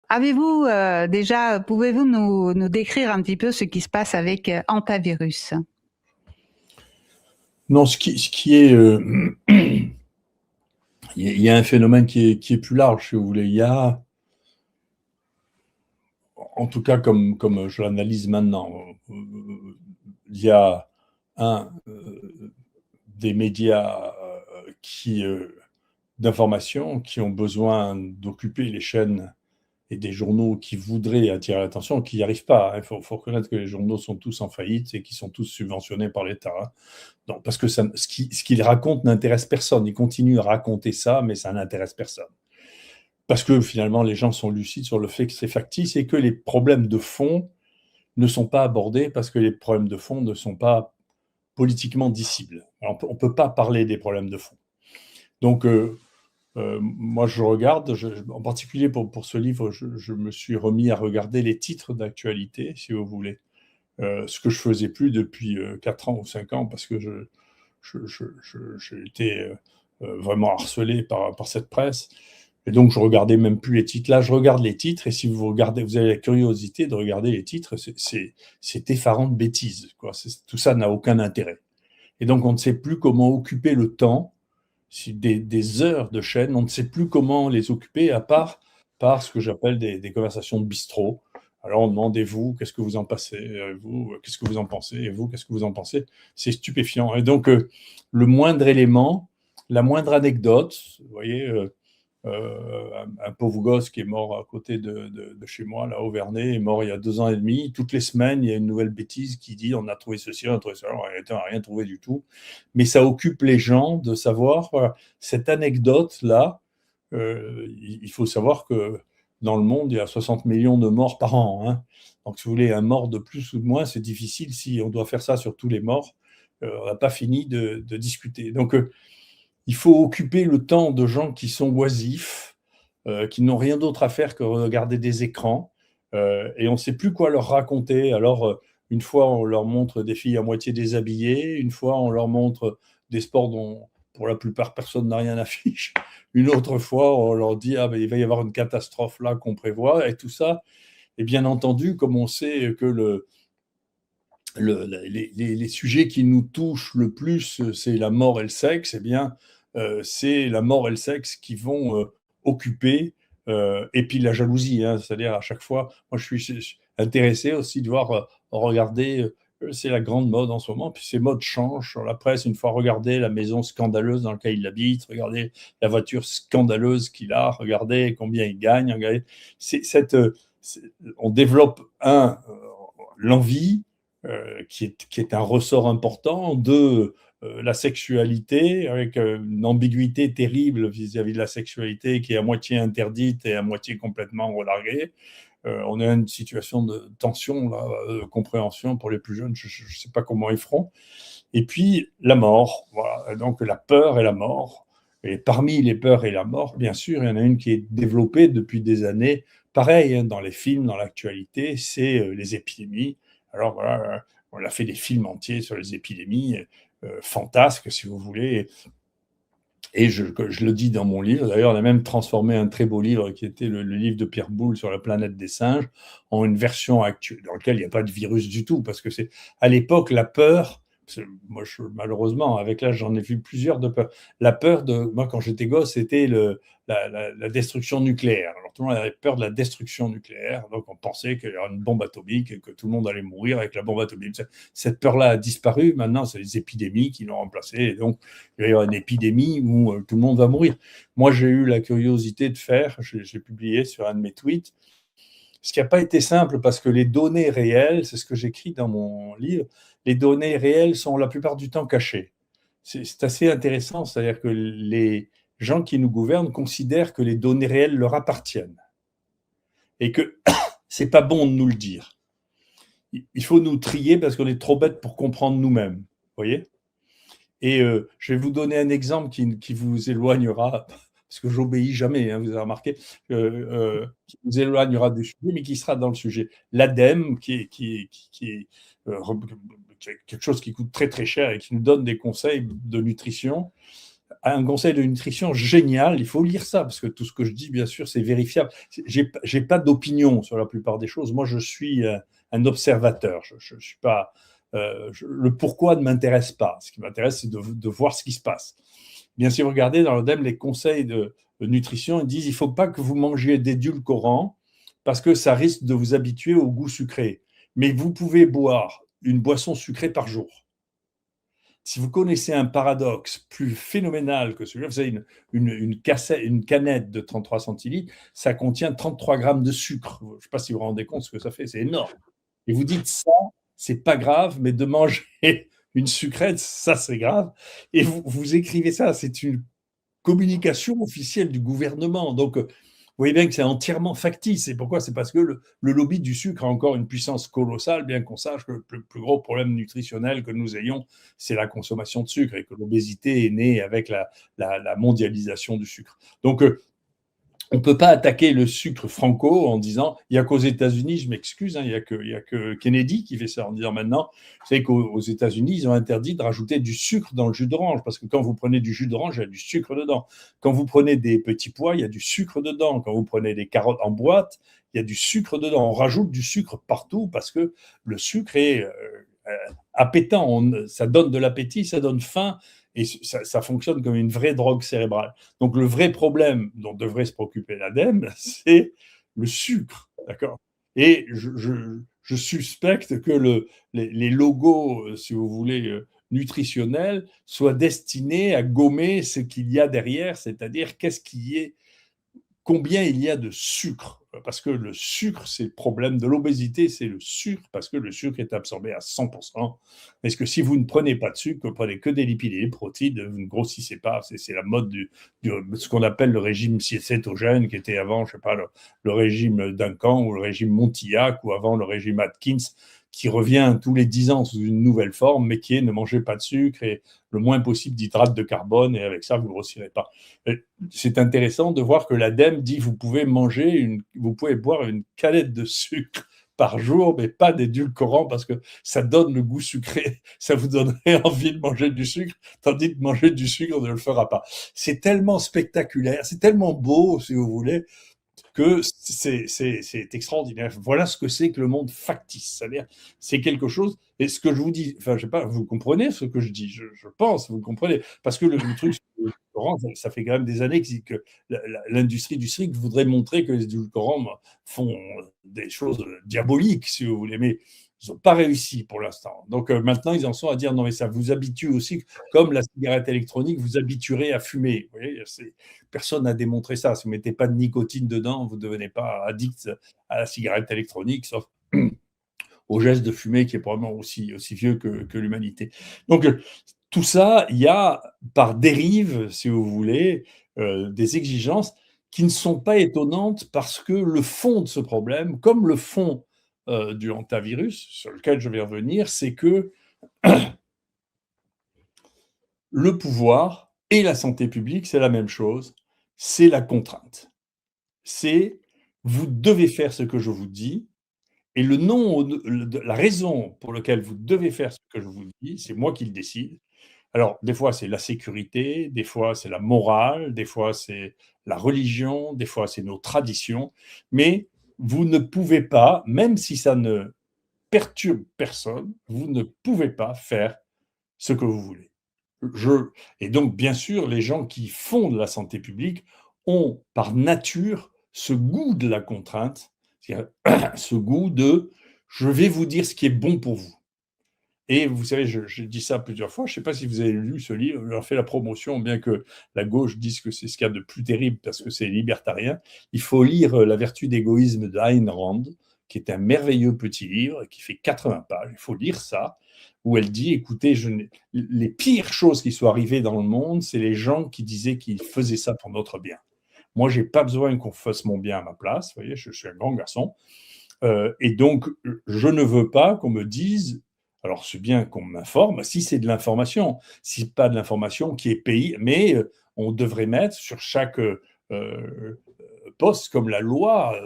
Avez-vous déjà, pouvez-vous nous décrire un petit peu ce qui se passe avec Hantavirus? Non, ce qui est, il y a un phénomène qui est plus large, si vous voulez. Il y a, en tout cas, comme je l'analyse maintenant, il y a des médias d'information qui ont besoin d'occuper les chaînes et des journaux qui voudraient attirer l'attention, qui n'y arrivent pas. Il faut reconnaître que les journaux sont tous en faillite et qui sont tous subventionnés par l'État. Donc, parce que ce qu'ils racontent n'intéresse personne. Ils continuent à raconter ça, mais ça n'intéresse personne. Parce que finalement, les gens sont lucides sur le fait que c'est factice et que les problèmes de fond ne sont pas abordés parce que les problèmes de fond ne sont pas politiquement dissibles. Alors, on ne peut pas parler des problèmes de fond. Donc, moi, je regarde, en particulier pour ce livre, je me suis remis à regarder les titres d'actualité, si vous voulez. Ce que je faisais plus depuis 4 ans ou 5 ans, parce que j'ai été vraiment harcelé par cette presse. Et donc, je regardais même plus les titres. Là, je regarde les titres, et si vous regardez, vous avez la curiosité de regarder les titres, c'est effarant de bêtises, quoi. Tout ça n'a aucun intérêt. Et donc, on ne sait plus comment occuper le temps, des heures de chaîne, on ne sait plus comment les occuper, à part par ce que j'appelle des conversations de bistrot. Alors, on demande, et vous, qu'est-ce que vous en pensez? Vous, qu'est-ce que vous en pensez? Et vous, qu'est-ce que vous en pensez? C'est stupéfiant. Et donc, le moindre élément, la moindre anecdote, vous voyez, un pauvre gosse qui est mort à côté de chez moi, là, au Vernet, est mort il y a 2 ans et demi. Toutes les semaines, il y a une nouvelle bêtise qui dit on a trouvé ceci, on a trouvé ça. En réalité, on n'a rien trouvé du tout. Mais ça occupe les gens de savoir, voilà, cette anecdote-là, il faut savoir que dans le monde, il y a 60 millions de morts par an. Hein. Donc, si vous voulez, un mort de plus ou de moins, c'est difficile. Si on doit faire ça sur tous les morts, on n'a pas fini de discuter. Donc, il faut occuper le temps de gens qui sont oisifs, qui n'ont rien d'autre à faire que regarder des écrans, et on ne sait plus quoi leur raconter. Alors, une fois, on leur montre des filles à moitié déshabillées, une fois, on leur montre des sports dont, pour la plupart, personne n'a rien à fiche. Une autre fois, on leur dit ah, ben, il va y avoir une catastrophe là qu'on prévoit, et tout ça. Et bien entendu, comme on sait que les sujets qui nous touchent le plus, c'est la mort et le sexe, eh bien, c'est la mort et le sexe qui vont occuper, et puis la jalousie, hein, c'est-à-dire à chaque fois, moi je suis intéressé aussi de voir, regarder, c'est la grande mode en ce moment, puis ces modes changent sur la presse, une fois regardez la maison scandaleuse dans laquelle il habite, regardez la voiture scandaleuse qu'il a, regardez combien il gagne, regardez, c'est cette, on développe l'envie, qui est un ressort important, de la sexualité, avec une ambiguïté terrible vis-à-vis de la sexualité qui est à moitié interdite et à moitié complètement relarguée. On est dans une situation de tension, là, de compréhension pour les plus jeunes, je ne sais pas comment ils feront. Et puis la mort, voilà. Donc la peur et la mort. Et parmi les peurs et la mort, bien sûr, il y en a une qui est développée depuis des années, pareil, hein, dans les films, dans l'actualité, c'est les épidémies. Alors voilà, on a fait des films entiers sur les épidémies, fantasques, si vous voulez. Et je le dis dans mon livre, d'ailleurs, on a même transformé un très beau livre qui était le livre de Pierre Boulle sur la planète des singes en une version actuelle, dans laquelle il n'y a pas de virus du tout, parce que c'est à l'époque la peur. Moi, malheureusement, avec l'âge, j'en ai vu plusieurs de peur. La peur de moi, quand j'étais gosse, c'était la destruction nucléaire. Alors tout le monde avait peur de la destruction nucléaire, donc on pensait qu'il y aurait une bombe atomique et que tout le monde allait mourir avec la bombe atomique. Cette peur-là a disparu. Maintenant, c'est les épidémies qui l'ont remplacée. Et donc, il va y avoir une épidémie où tout le monde va mourir. Moi, j'ai eu la curiosité de faire, j'ai publié sur un de mes tweets, ce qui n'a pas été simple parce que les données réelles, c'est ce que j'écris dans mon livre, les données réelles sont la plupart du temps cachées. C'est assez intéressant, c'est-à-dire que les gens qui nous gouvernent considèrent que les données réelles leur appartiennent et que c'est pas bon de nous le dire. Il faut nous trier parce qu'on est trop bêtes pour comprendre nous-mêmes. Vous voyez? Et je vais vous donner un exemple qui vous éloignera, parce que j'obéis jamais, hein, vous avez remarqué, qui vous éloignera du sujet, mais qui sera dans le sujet. L'ADEME, qui est quelque chose qui coûte très très cher et qui nous donne des conseils de nutrition, un conseil de nutrition génial. Il faut lire ça, parce que tout ce que je dis, bien sûr, c'est vérifiable. J'ai pas d'opinion sur la plupart des choses. Moi, je suis un observateur. Je suis pas. Le pourquoi ne m'intéresse pas. Ce qui m'intéresse, c'est de voir ce qui se passe. Bien, si vous regardez dans l'ODEM, les conseils de nutrition, ils disent il ne faut pas que vous mangiez d'édulcorants parce que ça risque de vous habituer au goût sucré. Mais vous pouvez boire une boisson sucrée par jour. Si vous connaissez un paradoxe plus phénoménal que celui-là, vous savez, une canette de 33 centilitres, ça contient 33 grammes de sucre. Je ne sais pas si vous vous rendez compte ce que ça fait, c'est énorme. Et vous dites ça, c'est pas grave, mais de manger une sucrète, ça c'est grave. Et vous écrivez ça, c'est une communication officielle du gouvernement. Donc, vous voyez bien que c'est entièrement factice. Et pourquoi? C'est parce que le lobby du sucre a encore une puissance colossale, bien qu'on sache que le plus gros problème nutritionnel que nous ayons, c'est la consommation de sucre et que l'obésité est née avec la mondialisation du sucre. Donc, on ne peut pas attaquer le sucre franco en disant il n'y a qu'aux États-Unis, je m'excuse, hein, il n'y a que Kennedy qui fait ça en disant maintenant, vous savez qu'aux États-Unis, ils ont interdit de rajouter du sucre dans le jus d'orange parce que quand vous prenez du jus d'orange, il y a du sucre dedans. Quand vous prenez des petits pois, il y a du sucre dedans. Quand vous prenez des carottes en boîte, il y a du sucre dedans. On rajoute du sucre partout parce que le sucre est appétant, ça donne de l'appétit, ça donne faim. Et ça fonctionne comme une vraie drogue cérébrale. Donc, le vrai problème dont devrait se préoccuper l'ADEME, c'est le sucre. D'accord? Et je suspecte que les logos, si vous voulez, nutritionnels, soient destinés à gommer ce qu'il y a derrière, c'est-à-dire combien il y a de sucre. Parce que le sucre, c'est le problème de l'obésité, c'est le sucre, parce que le sucre est absorbé à 100%. Est-ce que si vous ne prenez pas de sucre, vous ne prenez que des lipides et des protéines, vous ne grossissez pas. C'est la mode ce qu'on appelle le régime cétogène, qui était avant, je ne sais pas, le régime Duncan ou le régime Montillac, ou avant le régime Atkins, qui revient tous les 10 ans sous une nouvelle forme, mais qui est ne mangez pas de sucre et le moins possible d'hydrates de carbone, et avec ça, vous ne grossirez pas. C'est intéressant de voir que l'ADEME dit vous pouvez boire une canette de sucre par jour, mais pas d'édulcorant parce que ça donne le goût sucré. Ça vous donnerait envie de manger du sucre, tandis que manger du sucre ne le fera pas. C'est tellement spectaculaire, c'est tellement beau, si vous voulez, que c'est extraordinaire. Voilà ce que c'est que le monde factice. C'est-à-dire, c'est quelque chose. Et ce que je vous dis, enfin, je sais pas, vous comprenez ce que je dis, je pense, vous comprenez. Parce que le truc, ça fait quand même des années que l'industrie du sucre voudrait montrer que les édulcorants font des choses diaboliques, si vous voulez. Mais ils n'ont pas réussi pour l'instant. Donc maintenant, ils en sont à dire non, mais ça vous habitue aussi, comme la cigarette électronique vous habituerait à fumer. Vous voyez, personne n'a démontré ça. Si vous ne mettez pas de nicotine dedans, vous ne devenez pas addict à la cigarette électronique, sauf au geste de fumer qui est probablement aussi vieux que l'humanité. Donc tout ça, il y a par dérive, si vous voulez, des exigences qui ne sont pas étonnantes parce que le fond de ce problème, comme le fond du hantavirus, sur lequel je vais revenir, c'est que le pouvoir et la santé publique, c'est la même chose, c'est la contrainte. C'est vous devez faire ce que je vous dis, et la raison pour laquelle vous devez faire ce que je vous dis, c'est moi qui le décide. Alors, des fois, c'est la sécurité, des fois, c'est la morale, des fois, c'est la religion, des fois, c'est nos traditions, mais vous ne pouvez pas, même si ça ne perturbe personne, vous ne pouvez pas faire ce que vous voulez. Et donc, bien sûr, les gens qui font de la santé publique ont par nature ce goût de la contrainte, ce goût de je vais vous dire ce qui est bon pour vous. Et vous savez, j'ai dit ça plusieurs fois, je ne sais pas si vous avez lu ce livre, je leur fais la promotion, bien que la gauche dise que c'est ce qu'il y a de plus terrible parce que c'est libertarien. Il faut lire La vertu d'égoïsme de Ayn Rand, qui est un merveilleux petit livre qui fait 80 pages. Il faut lire ça, où elle dit, écoutez, les pires choses qui soient arrivées dans le monde, c'est les gens qui disaient qu'ils faisaient ça pour notre bien. Moi, je n'ai pas besoin qu'on fasse mon bien à ma place, vous voyez, je suis un grand garçon. Et donc, je ne veux pas qu'on me dise, alors c'est bien qu'on m'informe, si c'est de l'information, si pas de l'information qui est payée, mais on devrait mettre sur chaque poste, comme la loi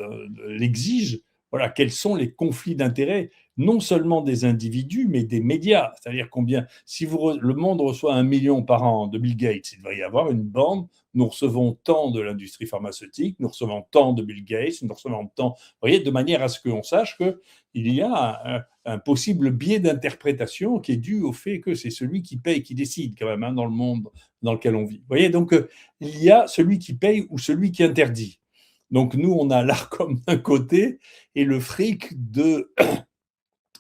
l'exige, voilà, quels sont les conflits d'intérêts, non seulement des individus, mais des médias. C'est-à-dire combien, si le monde reçoit 1 million par an de Bill Gates, il devrait y avoir une bande, nous recevons tant de l'industrie pharmaceutique, nous recevons tant de Bill Gates, nous recevons tant, vous voyez, de manière à ce qu'on sache qu'il y a un possible biais d'interprétation qui est dû au fait que c'est celui qui paye qui décide quand même, hein, dans le monde dans lequel on vit. Vous voyez, donc il y a celui qui paye ou celui qui interdit. Donc nous, on a l'ARCOM d'un côté et le fric de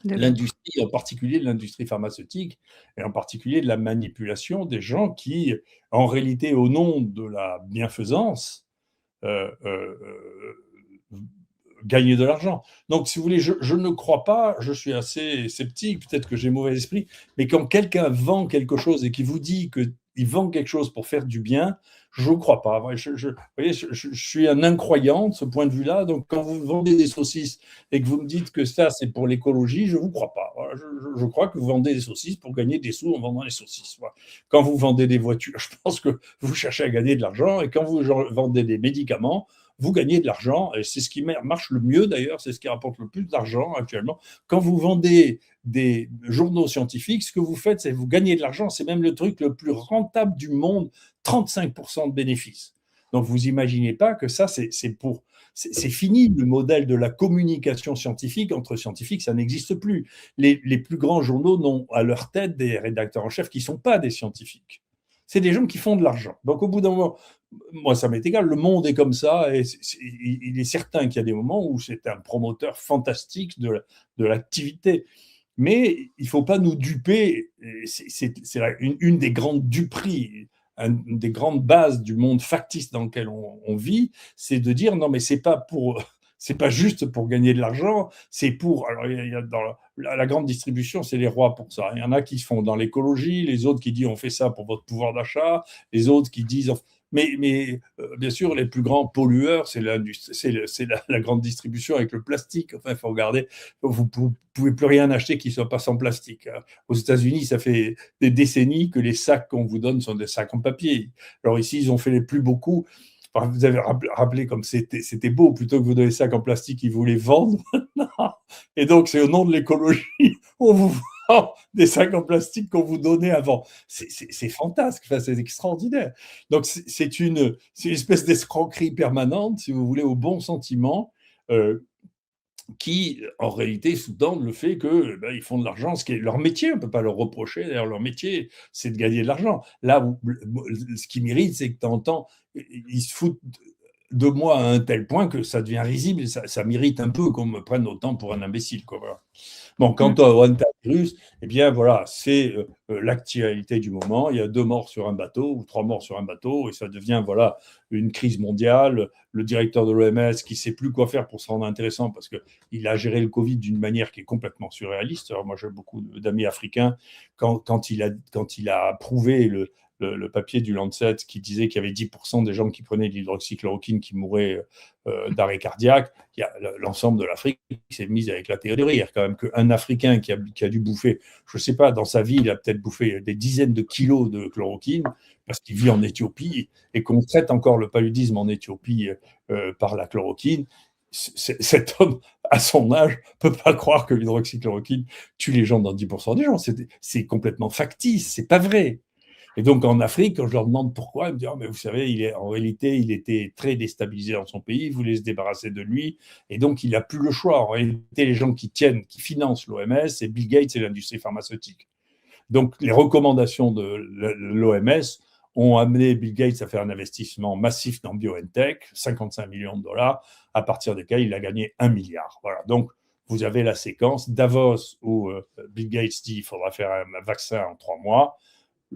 l'industrie, en particulier de l'industrie pharmaceutique, et en particulier de la manipulation des gens qui, en réalité, au nom de la bienfaisance, gagner de l'argent. Donc, si vous voulez, je ne crois pas, je suis assez sceptique, peut-être que j'ai mauvais esprit, mais quand quelqu'un vend quelque chose et qui vous dit qu'il vend quelque chose pour faire du bien, je ne crois pas. Vous voyez, je suis un incroyant de ce point de vue-là. Donc, quand vous vendez des saucisses et que vous me dites que ça, c'est pour l'écologie, je ne vous crois pas. Voilà, je crois que vous vendez des saucisses pour gagner des sous en vendant les saucisses. Voilà. Quand vous vendez des voitures, je pense que vous cherchez à gagner de l'argent. Et quand vous vendez des médicaments, vous gagnez de l'argent, et c'est ce qui marche le mieux d'ailleurs, c'est ce qui rapporte le plus d'argent actuellement. Quand vous vendez des journaux scientifiques, ce que vous faites, c'est que vous gagnez de l'argent, c'est même le truc le plus rentable du monde, 35% de bénéfices. Donc vous imaginez pas que ça, c'est fini, le modèle de la communication scientifique entre scientifiques, ça n'existe plus. Les plus grands journaux n'ont à leur tête des rédacteurs en chef qui ne sont pas des scientifiques. C'est des gens qui font de l'argent. Donc au bout d'un moment, moi, ça m'est égal, le monde est comme ça, et il est certain qu'il y a des moments où c'est un promoteur fantastique de l'activité. Mais il ne faut pas nous duper, c'est une des grandes duperies, une des grandes bases du monde factice dans lequel on vit, c'est de dire non, mais c'est pas juste pour gagner de l'argent, c'est pour. Alors, il y a dans la grande distribution, c'est les rois pour ça. Il y en a qui se font dans l'écologie, les autres qui disent on fait ça pour votre pouvoir d'achat, les autres qui disent. Mais bien sûr, les plus grands pollueurs, c'est la grande distribution avec le plastique. Enfin, il faut regarder, vous ne pouvez plus rien acheter qui ne soit pas sans plastique. Aux États-Unis, ça fait des décennies que les sacs qu'on vous donne sont des sacs en papier. Alors ici, ils ont fait les plus beaux coups. Enfin, vous avez rappelé comme c'était beau, plutôt que vous donner des sacs en plastique, ils vous les vendent. Et donc, c'est au nom de l'écologie, on vous des sacs en plastique qu'on vous donnait avant. C'est fantastique, enfin, c'est extraordinaire. Donc, c'est une espèce d'escroquerie permanente, si vous voulez, au bon sentiment, qui, en réalité, sous-tendent le fait qu'ils font de l'argent, ce qui est leur métier, on ne peut pas leur reprocher. D'ailleurs, leur métier, c'est de gagner de l'argent. Là, ce qui m'irrite, c'est que de temps en temps, ils se foutent de moi à un tel point que ça devient risible et ça m'irrite un peu qu'on me prenne autant pour un imbécile, quoi. Voilà. Bon, quant au hantavirus, eh bien voilà, c'est l'actualité du moment. Il y a 2 morts sur un bateau ou 3 morts sur un bateau et ça devient voilà une crise mondiale. Le directeur de l'OMS qui ne sait plus quoi faire pour se rendre intéressant parce qu'il a géré le Covid d'une manière qui est complètement surréaliste. Alors moi, j'ai beaucoup d'amis africains. Quand il a approuvé le papier du Lancet qui disait qu'il y avait 10% des gens qui prenaient de l'hydroxychloroquine qui mouraient d'arrêt cardiaque, l'ensemble de l'Afrique s'est mise à éclater de rire. Quand même qu'un Africain qui a dû bouffer, je ne sais pas, dans sa vie, il a peut-être bouffé des dizaines de kilos de chloroquine parce qu'il vit en Éthiopie et qu'on traite encore le paludisme en Éthiopie par la chloroquine. Cet homme, à son âge, ne peut pas croire que l'hydroxychloroquine tue les gens dans 10% des gens. C'est complètement factice, c'est pas vrai. Et donc en Afrique, quand je leur demande pourquoi, ils me disent oh, mais vous savez, en réalité, il était très déstabilisé dans son pays, il voulait se débarrasser de lui, et donc il n'a plus le choix. En réalité, les gens qui financent l'OMS, c'est Bill Gates et l'industrie pharmaceutique. Donc les recommandations de l'OMS ont amené Bill Gates à faire un investissement massif dans BioNTech, 55 millions de dollars, à partir desquels il a gagné 1 milliard. Voilà. Donc vous avez la séquence Davos où Bill Gates dit qu'il faudra faire un vaccin en 3 mois.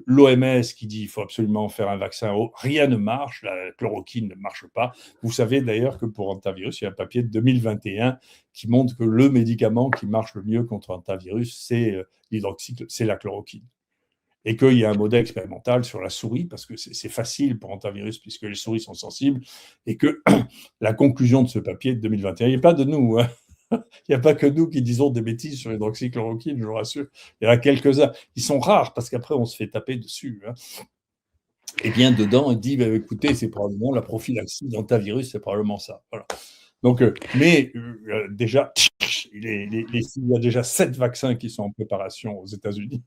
L'OMS qui dit qu'il faut absolument faire un vaccin, rien ne marche, la chloroquine ne marche pas. Vous savez d'ailleurs que pour hantavirus, il y a un papier de 2021 qui montre que le médicament qui marche le mieux contre hantavirus, c'est la chloroquine. Et qu'il y a un modèle expérimental sur la souris, parce que c'est facile pour hantavirus, puisque les souris sont sensibles, et que la conclusion de ce papier de 2021, il n'y a pas de nous, hein. Il n'y a pas que nous qui disons des bêtises sur l'hydroxychloroquine, je vous rassure. Il y en a quelques-uns. Ils sont rares parce qu'après, on se fait taper dessus. Hein. Et bien, dedans, il dit écoutez, c'est probablement la prophylaxie d'hantavirus, c'est probablement ça. Voilà. Donc, déjà, il y a déjà 7 vaccins qui sont en préparation aux États-Unis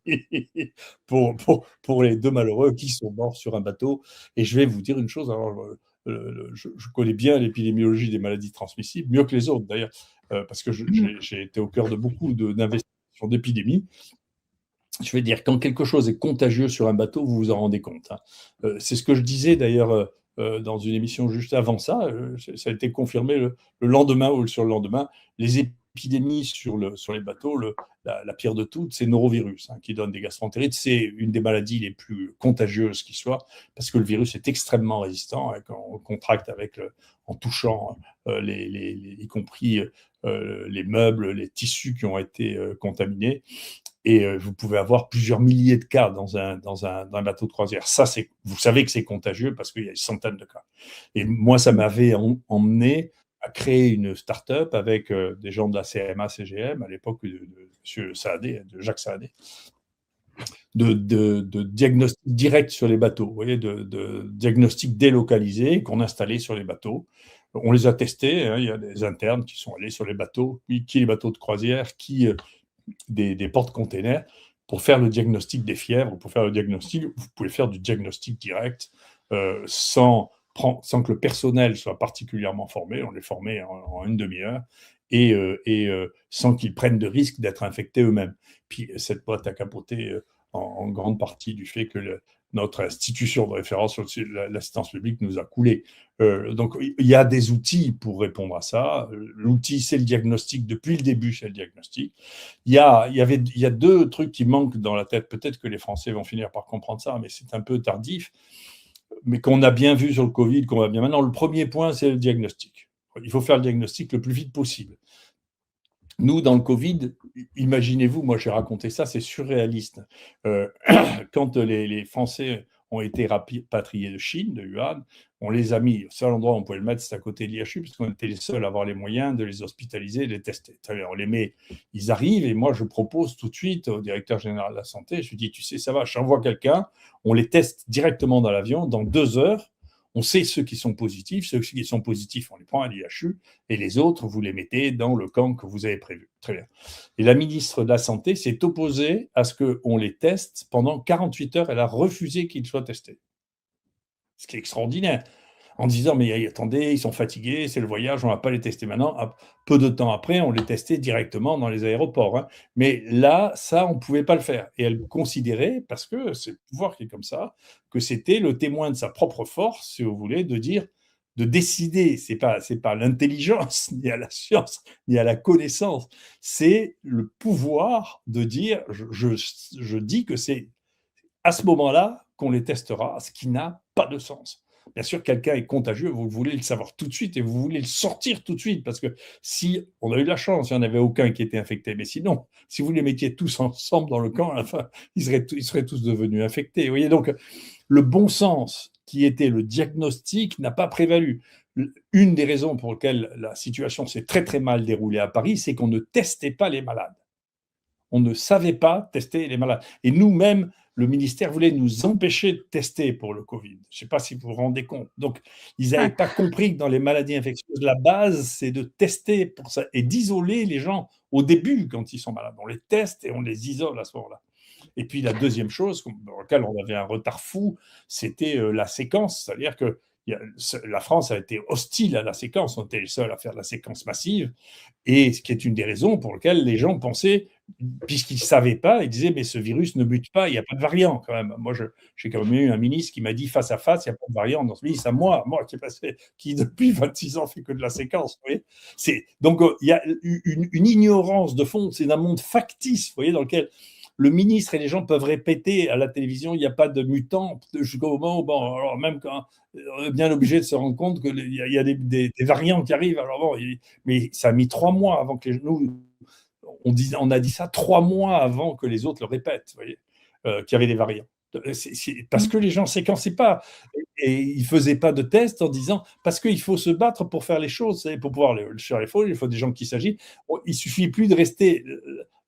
pour les 2 malheureux qui sont morts sur un bateau. Et je vais vous dire une chose, alors, je connais bien l'épidémiologie des maladies transmissibles, mieux que les autres d'ailleurs, parce que j'ai été au cœur de beaucoup d'investigations d'épidémies. Je vais dire, quand quelque chose est contagieux sur un bateau, vous vous en rendez compte, hein. C'est ce que je disais d'ailleurs dans une émission juste avant ça. Ça a été confirmé le lendemain ou le surlendemain. Les épidémies sur les bateaux, la pire de toutes, c'est le norovirus, hein, qui donne des gastroentérites. C'est une des maladies les plus contagieuses qui soit, parce que le virus est extrêmement résistant, hein, quand on le contracte en touchant y compris les meubles, les tissus qui ont été contaminés. Et vous pouvez avoir plusieurs milliers de cas dans un bateau de croisière. Ça, vous savez que c'est contagieux parce qu'il y a des centaines de cas. Et moi, ça m'avait emmené à créer une start-up avec des gens de la CMA-CGM, à l'époque de M. Saadé, de Jacques Saadé, de diagnostic direct sur les bateaux, vous voyez, de diagnostic délocalisé qu'on installait sur les bateaux. On les a testés, hein, il y a des internes qui sont allés sur les bateaux, qui les bateaux de croisière, qui des porte-containers pour faire le diagnostic des fièvres. Pour faire le diagnostic, vous pouvez faire du diagnostic direct sans que le personnel soit particulièrement formé. On les formait en une demi-heure et sans qu'ils prennent de risque d'être infectés eux-mêmes. Puis cette boîte a capoté en grande partie du fait que notre institution de référence sur l'assistance publique nous a coulé. Donc, il y a des outils pour répondre à ça. L'outil, c'est le diagnostic. Depuis le début, c'est le diagnostic. Il y a 2 trucs qui manquent dans la tête. Peut-être que les Français vont finir par comprendre ça, mais c'est un peu tardif. Mais qu'on a bien vu sur le Covid, qu'on va bien maintenant. Le premier point, c'est le diagnostic. Il faut faire le diagnostic le plus vite possible. Nous, dans le Covid, imaginez-vous, moi j'ai raconté ça, c'est surréaliste. Quand les Français ont été rapatriés de Chine, de Wuhan, on les a mis, le seul endroit où on pouvait le mettre, c'est à côté de l'IHU, parce qu'on était les seuls à avoir les moyens de les hospitaliser, de les tester. On les met, ils arrivent, et moi je propose tout de suite au directeur général de la santé, je lui dis, tu sais, ça va, j'envoie quelqu'un, on les teste directement dans l'avion, dans 2 heures, on sait ceux qui sont positifs, on les prend à l'IHU, et les autres, vous les mettez dans le camp que vous avez prévu. Très bien. Et la ministre de la Santé s'est opposée à ce qu'on les teste pendant 48 heures. Elle a refusé qu'ils soient testés. Ce qui est extraordinaire. En disant, mais attendez, ils sont fatigués, c'est le voyage, on ne va pas les tester maintenant. Peu de temps après, on les testait directement dans les aéroports, hein. Mais là, ça, on ne pouvait pas le faire. Et elle considérait, parce que c'est le pouvoir qui est comme ça, que c'était le témoin de sa propre force, si vous voulez, de dire, de décider. C'est pas l'intelligence, ni à la science, ni à la connaissance. C'est le pouvoir de dire, je dis que c'est à ce moment-là qu'on les testera, ce qui n'a pas de sens. Bien sûr, quelqu'un est contagieux, vous voulez le savoir tout de suite et vous voulez le sortir tout de suite, parce que si on a eu de la chance, il n'y en avait aucun qui était infecté, mais sinon, si vous les mettiez tous ensemble dans le camp, à la fin, ils seraient tous devenus infectés. Vous voyez, donc, le bon sens qui était le diagnostic n'a pas prévalu. Une des raisons pour lesquelles la situation s'est très très mal déroulée à Paris, c'est qu'on ne testait pas les malades. On ne savait pas tester les malades. Et nous-mêmes, le ministère voulait nous empêcher de tester pour le Covid. Je ne sais pas si vous vous rendez compte. Donc, ils n'avaient pas compris que dans les maladies infectieuses, la base, c'est de tester pour ça et d'isoler les gens au début quand ils sont malades. On les teste et on les isole à ce moment-là. Et puis, la deuxième chose, dans laquelle on avait un retard fou, c'était la séquence. C'est-à-dire que la France a été hostile à la séquence. On était les seuls à faire la séquence massive. Et ce qui est une des raisons pour lesquelles les gens pensaient, puisqu'ils ne savaient pas, ils disaient, mais ce virus ne mute pas, il n'y a pas de variant quand même. Moi, j'ai quand même eu un ministre qui m'a dit face à face, il n'y a pas de variant dans ce ministre. À moi qui depuis 26 ans fait que de la séquence. Vous voyez, donc, il y a une ignorance de fond, c'est un monde factice, vous voyez, dans lequel le ministre et les gens peuvent répéter à la télévision, il n'y a pas de mutant, jusqu'au moment où, bon, alors même quand on est bien obligé de se rendre compte qu'il y a des variants qui arrivent. Alors bon, mais ça a mis 3 mois avant que nous, on a dit ça 3 mois avant que les autres le répètent, vous voyez, qu'il y avait des variants. Parce que les gens ne séquençaient pas et ils ne faisaient pas de tests en disant parce qu'il faut se battre pour faire les choses, pour pouvoir faire les choses, il faut des gens qui s'agissent. Il ne suffit plus de rester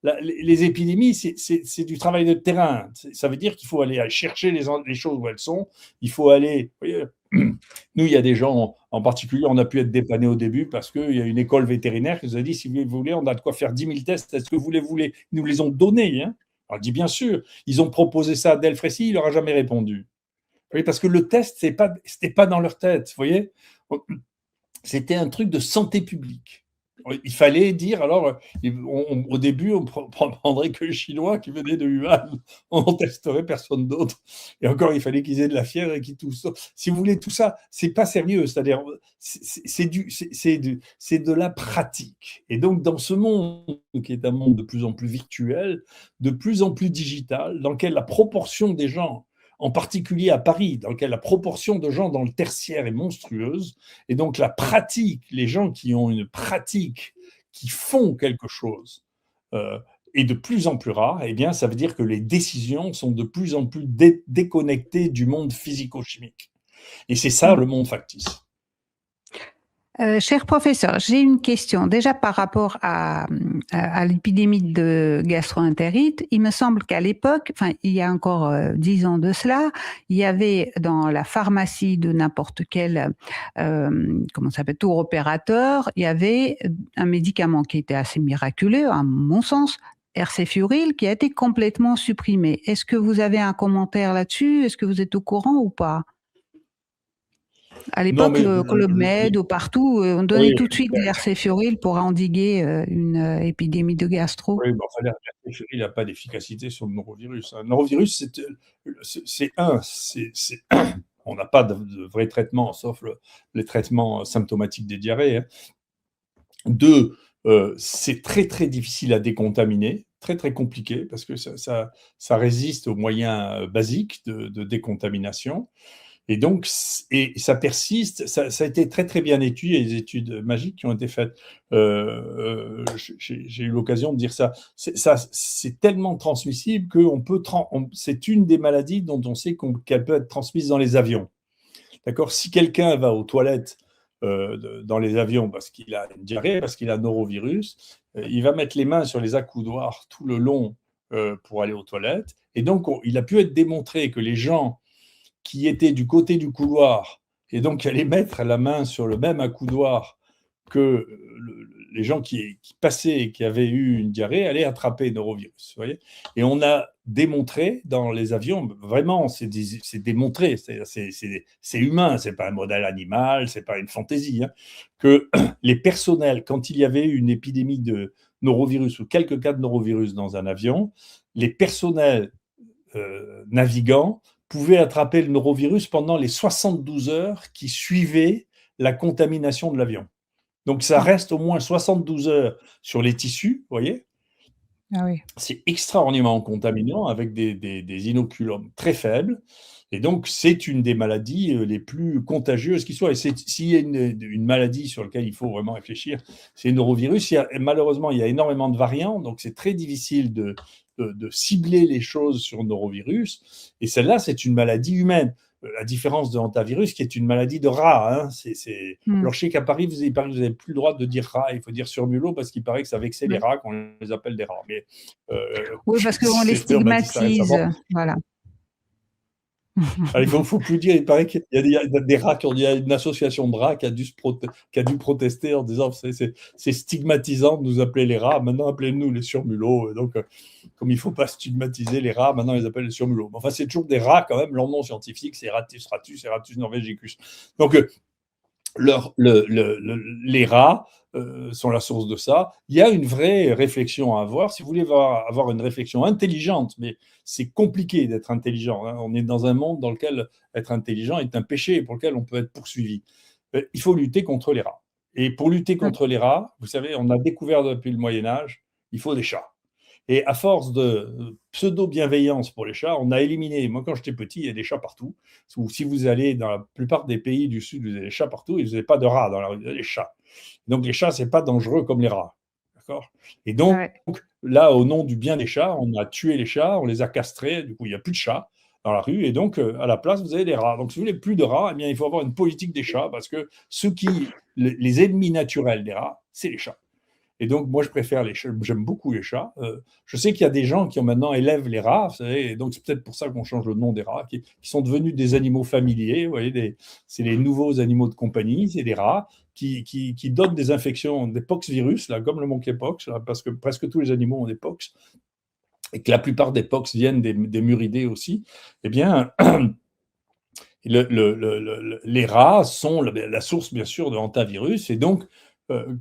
les épidémies, c'est du travail de terrain. Ça veut dire qu'il faut aller chercher les choses où elles sont. Il faut aller. Vous voyez, nous, il y a des gens, en particulier, on a pu être dépannés au début parce qu'il y a une école vétérinaire qui nous a dit si vous voulez, on a de quoi faire 10 000 tests. Est-ce que vous les voulez? Ils nous les ont donnés. Hein. On dit bien sûr. Ils ont proposé ça à Delfrécy, il leur a jamais répondu. Oui, parce que le test, c'était pas dans leur tête. Vous voyez, c'était un truc de santé publique. Il fallait dire, alors, au début, on prendrait que les Chinois qui venaient de Wuhan, on testerait personne d'autre. Et encore, il fallait qu'ils aient de la fièvre et qu'ils toussent. Si vous voulez, tout ça, c'est pas sérieux. C'est-à-dire, c'est de la pratique. Et donc, dans ce monde qui est un monde de plus en plus virtuel, de plus en plus digital, dans lequel la proportion des gens, en particulier à Paris, dans lequel la proportion de gens dans le tertiaire est monstrueuse, et donc la pratique, les gens qui ont une pratique, qui font quelque chose, est de plus en plus rare, eh bien, ça veut dire que les décisions sont de plus en plus déconnectées du monde physico-chimique. Et c'est ça le monde factice. Cher professeur, j'ai une question. Déjà par rapport à l'épidémie de gastroentérite, il me semble qu'à l'époque, enfin il y a encore 10 ans de cela, il y avait dans la pharmacie de n'importe quel comment ça s'appelle, tour opérateur, il y avait un médicament qui était assez miraculeux, à mon sens, Ercefuril, qui a été complètement supprimé. Est-ce que vous avez un commentaire là-dessus? Est-ce que vous êtes au courant ou pas? À l'époque, Club Med ou partout, on donnait tout de suite de l'Ercefuril pour endiguer une épidémie de gastro. Oui, mais enfin, l'Ercefuril n'a pas d'efficacité sur le norovirus. Le norovirus, on n'a pas de vrai traitement, sauf les traitements symptomatiques des diarrhées. Hein. 2, c'est très très difficile à décontaminer, très très compliqué, parce que ça résiste aux moyens basiques de décontamination. Et donc, ça persiste, ça a été très très bien étudié, les études magiques qui ont été faites. J'ai eu l'occasion de dire ça. C'est tellement transmissible que c'est une des maladies dont on sait qu'elle peut être transmise dans les avions. D'accord ? Si quelqu'un va aux toilettes dans les avions parce qu'il a une diarrhée, parce qu'il a un norovirus, il va mettre les mains sur les accoudoirs tout le long pour aller aux toilettes. Et donc, il a pu être démontré que les gens qui étaient du côté du couloir et donc qui allaient mettre la main sur le même accoudoir que les gens qui passaient et qui avaient eu une diarrhée allaient attraper le norovirus. Vous voyez, et on a démontré dans les avions, vraiment, c'est démontré, c'est humain, c'est pas un modèle animal, c'est pas une fantaisie, hein, que les personnels, quand il y avait eu une épidémie de norovirus ou quelques cas de norovirus dans un avion, les personnels navigants pouvaient attraper le norovirus pendant les 72 heures qui suivaient la contamination de l'avion. Donc, ça reste au moins 72 heures sur les tissus, vous voyez. Ah oui. C'est extraordinairement contaminant avec des inoculums très faibles. Et donc, c'est une des maladies les plus contagieuses qui soient. Et s'il y a une maladie sur laquelle il faut vraiment réfléchir, c'est le norovirus. Malheureusement, il y a énormément de variants, donc c'est très difficile de cibler les choses sur le norovirus. Et celle-là, c'est une maladie humaine. La différence de l'hantavirus, qui est une maladie de rat. Hein, Alors, je sais qu'à Paris, vous n'avez plus le droit de dire rat, il faut dire surmulot, parce qu'il paraît que ça vexait les rats qu'on les appelle des rats. Mais, oui, parce qu'on les stigmatise. Voilà. Alors, il ne faut plus dire, il paraît qu'il y a des rats, il y a une association de rats qui a dû protester en disant c'est stigmatisant de nous appeler les rats, maintenant appelez-nous les surmulots. Donc, comme il ne faut pas stigmatiser les rats, maintenant ils appellent les surmulots. Enfin, c'est toujours des rats quand même, leur nom scientifique, c'est Rattus ratus et Rattus norvegicus. Donc, les rats sont la source de ça. Il y a une vraie réflexion à avoir. Si vous voulez avoir une réflexion intelligente, mais c'est compliqué d'être intelligent. Hein. On est dans un monde dans lequel être intelligent est un péché et pour lequel on peut être poursuivi. Il faut lutter contre les rats. Et pour lutter contre les rats, vous savez, on a découvert depuis le Moyen-Âge, il faut des chats. Et à force de pseudo-bienveillance pour les chats, on a éliminé. Moi, quand j'étais petit, il y a des chats partout. Ou si vous allez dans la plupart des pays du Sud, vous avez des chats partout et vous n'avez pas de rats dans la rue, vous avez des chats. Donc, les chats, ce n'est pas dangereux comme les rats. D'accord ? Et donc, là, au nom du bien des chats, on a tué les chats, on les a castrés. Du coup, il n'y a plus de chats dans la rue. Et donc, à la place, vous avez des rats. Donc, si vous voulez plus de rats, eh bien, il faut avoir une politique des chats parce que les ennemis naturels des rats, c'est les chats. Et donc, moi, je préfère les chats. J'aime beaucoup les chats. Je sais qu'il y a des gens qui ont maintenant élèvent les rats, vous savez, et donc c'est peut-être pour ça qu'on change le nom des rats, qui sont devenus des animaux familiers. Vous voyez, c'est les nouveaux animaux de compagnie, c'est des rats qui donnent des infections, des poxvirus, là, comme le monkeypox, là, parce que presque tous les animaux ont des pox, et que la plupart des pox viennent des muridés aussi. Eh bien, les rats sont la source, bien sûr, de hantavirus. Et donc,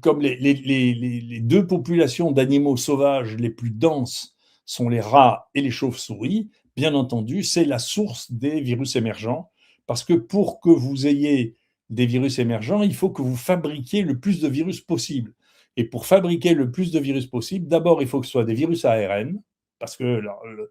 comme les deux populations d'animaux sauvages les plus denses sont les rats et les chauves-souris, bien entendu, c'est la source des virus émergents. Parce que pour que vous ayez des virus émergents, il faut que vous fabriquiez le plus de virus possible. Et pour fabriquer le plus de virus possible, d'abord, il faut que ce soit des virus ARN, parce que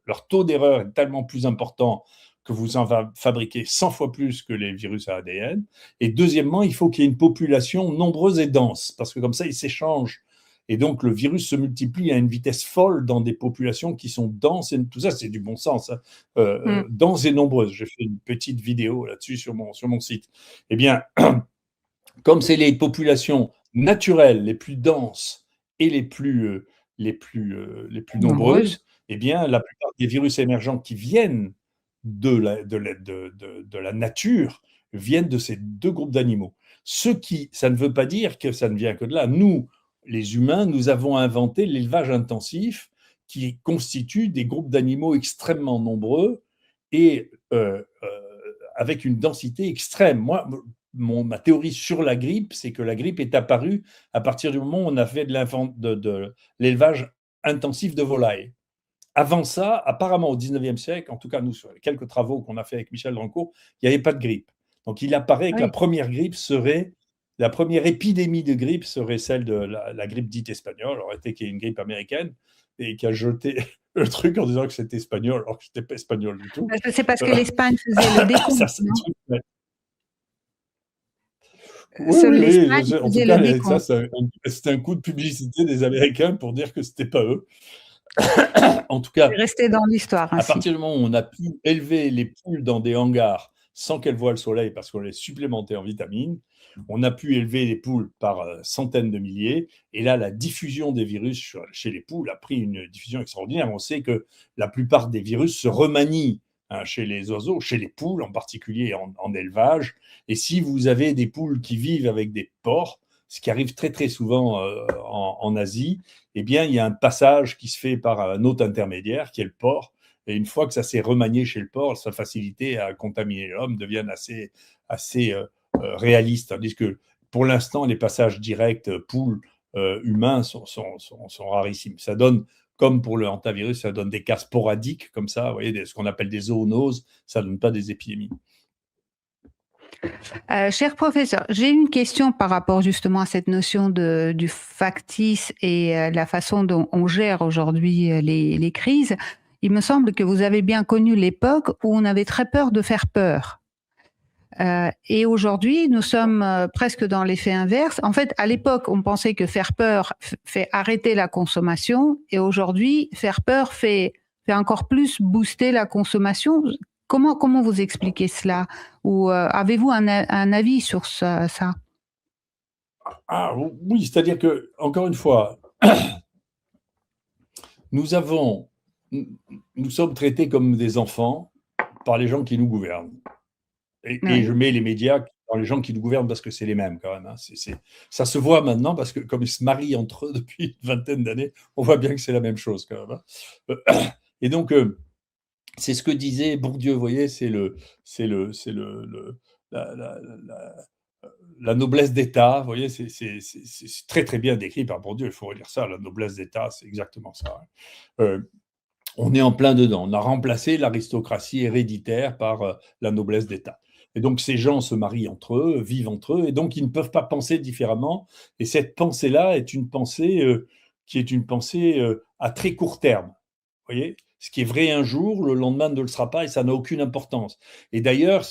leur taux d'erreur est tellement plus important que vous en fabriquez 100 fois plus que les virus à ADN. Et deuxièmement, il faut qu'il y ait une population nombreuse et dense, parce que comme ça, ils s'échangent. Et donc, le virus se multiplie à une vitesse folle dans des populations qui sont denses. Et tout ça, c'est du bon sens. Hein. Denses et nombreuses. J'ai fait une petite vidéo là-dessus sur mon site. Eh bien, comme c'est les populations naturelles les plus denses et les plus nombreuses, eh bien, la plupart des virus émergents qui viennent de la nature viennent de ces deux groupes d'animaux. Ça ne veut pas dire que ça ne vient que de là. Nous, les humains, nous avons inventé l'élevage intensif qui constitue des groupes d'animaux extrêmement nombreux et avec une densité extrême. Moi, ma théorie sur la grippe, c'est que la grippe est apparue à partir du moment où on a fait de l'élevage intensif de volailles. Avant ça, apparemment au 19e siècle, en tout cas nous, sur les quelques travaux qu'on a fait avec Michel Drancourt, il n'y avait pas de grippe. Donc il apparaît que la première épidémie de grippe serait celle de la grippe dite espagnole, aurait été qui est une grippe américaine, et qui a jeté le truc en disant que c'était espagnol, alors que ce n'était pas espagnol du tout. C'est parce que l'Espagne faisait le décompte. Oui, en tout cas, ça, c'était un coup de publicité des Américains pour dire que ce n'était pas eux. En tout cas, resté dans l'histoire. À partir du moment où on a pu élever les poules dans des hangars sans qu'elles voient le soleil parce qu'on les supplémentait en vitamines, on a pu élever les poules par centaines de milliers. Et là, la diffusion des virus chez les poules a pris une diffusion extraordinaire. On sait que la plupart des virus se remanient chez les oiseaux, chez les poules en particulier en élevage. Et si vous avez des poules qui vivent avec des porcs, ce qui arrive très très souvent en Asie, eh bien, il y a un passage qui se fait par un autre intermédiaire, qui est le porc. Et une fois que ça s'est remanié chez le porc, sa facilité à contaminer l'homme devient assez réaliste. Tandis que pour l'instant, les passages directs poules-humains sont rarissimes. Ça donne, comme pour le hantavirus, ça donne des cas sporadiques, comme ça, vous voyez, ce qu'on appelle des zoonoses, ça ne donne pas des épidémies. Cher professeur, j'ai une question par rapport justement à cette notion du factice et la façon dont on gère aujourd'hui les crises. Il me semble que vous avez bien connu l'époque où on avait très peur de faire peur. Et aujourd'hui, nous sommes presque dans l'effet inverse. En fait, à l'époque, on pensait que faire peur fait arrêter la consommation, et aujourd'hui, faire peur fait encore plus booster la consommation. Comment vous expliquez cela? Ou avez-vous un avis sur ça? Ah oui, c'est-à-dire que, encore une fois, nous sommes traités comme des enfants par les gens qui nous gouvernent. Et je mets les médias dans les gens qui nous gouvernent parce que c'est les mêmes quand même. Hein. Ça se voit maintenant parce que comme ils se marient entre eux depuis une vingtaine d'années, on voit bien que c'est la même chose quand même. Hein. Et donc, c'est ce que disait Bourdieu, vous voyez, c'est la noblesse d'État, vous voyez, c'est très très bien décrit par Bourdieu, il faut relire ça, la noblesse d'État, c'est exactement ça. On est en plein dedans, on a remplacé l'aristocratie héréditaire par la noblesse d'État. Et donc ces gens se marient entre eux, vivent entre eux, et donc ils ne peuvent pas penser différemment, et cette pensée-là est une pensée qui est une pensée à très court terme, vous voyez. Ce qui est vrai un jour, le lendemain ne le sera pas et ça n'a aucune importance. Et d'ailleurs,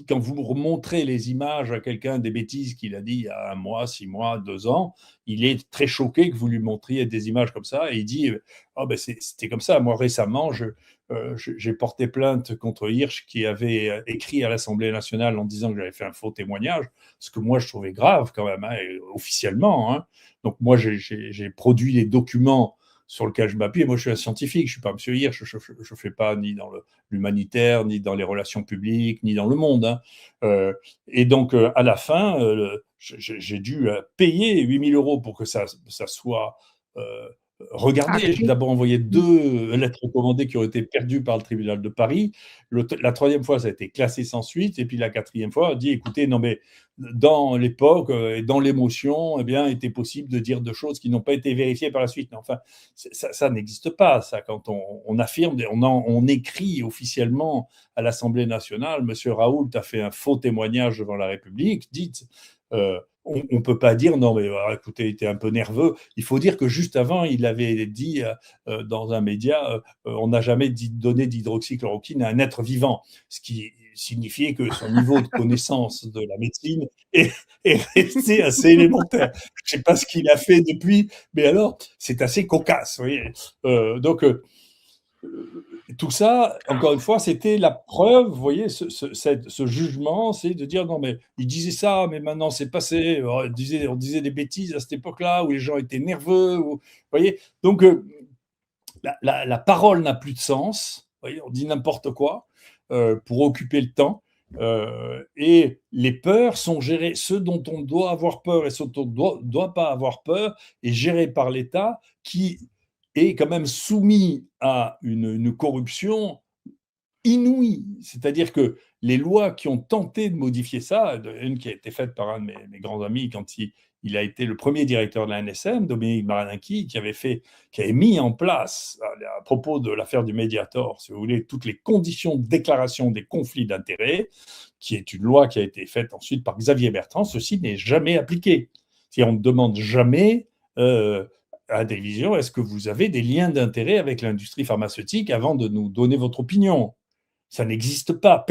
quand vous remontrez les images à quelqu'un des bêtises qu'il a dit il y a 1 mois, 6 mois, 2 ans, il est très choqué que vous lui montriez des images comme ça et il dit oh ben c'était comme ça. Moi, récemment, j'ai porté plainte contre Hirsch qui avait écrit à l'Assemblée nationale en disant que j'avais fait un faux témoignage, ce que moi je trouvais grave quand même, hein, officiellement. Hein. Donc moi, j'ai produit les documents sur lequel je m'appuie. Et moi, je suis un scientifique, je ne suis pas M. Hirsch, je ne fais pas ni dans l'humanitaire, ni dans les relations publiques, ni dans le monde. Hein. Et donc, à la fin, j'ai dû payer 8 000 € pour que ça soit regardé. J'ai d'abord envoyé 2 lettres recommandées qui ont été perdues par le tribunal de Paris. La 3e fois, ça a été classé sans suite. Et puis la 4e fois, on a dit, écoutez, non mais dans l'époque et dans l'émotion, eh bien, il était possible de dire 2 choses qui n'ont pas été vérifiées par la suite. Mais enfin, ça n'existe pas, ça. Quand on affirme, on écrit officiellement à l'Assemblée nationale, Monsieur Raoult a fait un faux témoignage devant la République, dites, on ne peut pas dire non, mais écoutez, il était un peu nerveux. Il faut dire que juste avant, il avait dit dans un média on n'a jamais donné d'hydroxychloroquine à un être vivant, ce qui signifiait que son niveau de connaissance de la médecine est resté assez élémentaire. Je ne sais pas ce qu'il a fait depuis, mais alors, c'est assez cocasse. Vous voyez donc, tout ça, encore une fois, c'était la preuve, vous voyez, ce jugement, c'est de dire non, mais il disait ça, mais maintenant c'est passé. On disait des bêtises à cette époque-là où les gens étaient nerveux. Vous voyez, donc la parole n'a plus de sens. Vous voyez, on dit n'importe quoi pour occuper le temps. Et les peurs sont gérées, ce dont on doit avoir peur et ce dont on ne doit pas avoir peur est géré par l'État qui est quand même soumis à une corruption inouïe. C'est-à-dire que les lois qui ont tenté de modifier ça, une qui a été faite par un de mes grands amis quand il a été le premier directeur de la NSM, Dominique Marinaki, qui avait mis en place, à propos de l'affaire du Mediator, si vous voulez, toutes les conditions de déclaration des conflits d'intérêts, qui est une loi qui a été faite ensuite par Xavier Bertrand. Ceci n'est jamais appliqué. Si on ne demande jamais à la télévision, est-ce que vous avez des liens d'intérêt avec l'industrie pharmaceutique avant de nous donner votre opinion? Ça n'existe pas.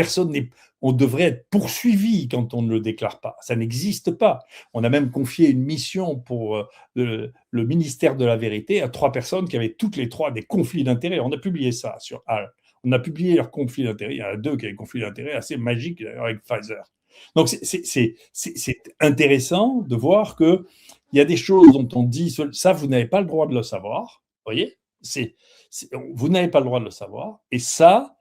On devrait être poursuivi quand on ne le déclare pas. Ça n'existe pas. On a même confié une mission pour le ministère de la Vérité à 3 personnes qui avaient toutes les 3 des conflits d'intérêts. On a publié ça sur HAL. On a publié leurs conflits d'intérêts. Il y en a 2 qui avaient des conflits d'intérêts assez magiques avec Pfizer. Donc c'est intéressant de voir qu'il y a des choses dont on dit ça, vous n'avez pas le droit de le savoir. Vous voyez, vous n'avez pas le droit de le savoir. Et ça,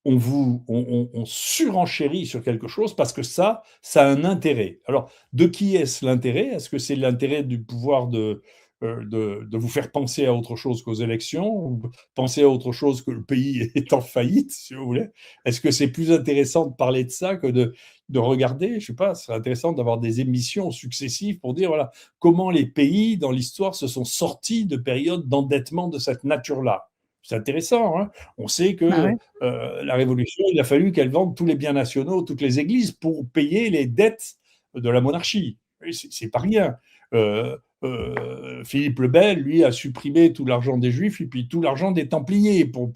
on surenchérit sur quelque chose parce que ça a un intérêt. Alors, de qui est-ce l'intérêt? Est-ce que c'est l'intérêt du pouvoir de vous faire penser à autre chose qu'aux élections, ou penser à autre chose que le pays est en faillite, si vous voulez? Est-ce que c'est plus intéressant de parler de ça que de regarder, je ne sais pas, ce serait intéressant d'avoir des émissions successives pour dire, voilà, comment les pays dans l'histoire se sont sortis de périodes d'endettement de cette nature-là. C'est intéressant, hein. On sait que Ah ouais. la Révolution, il a fallu qu'elle vende tous les biens nationaux, toutes les églises pour payer les dettes de la monarchie. C'est pas rien. Philippe le Bel, lui, a supprimé tout l'argent des Juifs et puis tout l'argent des Templiers pour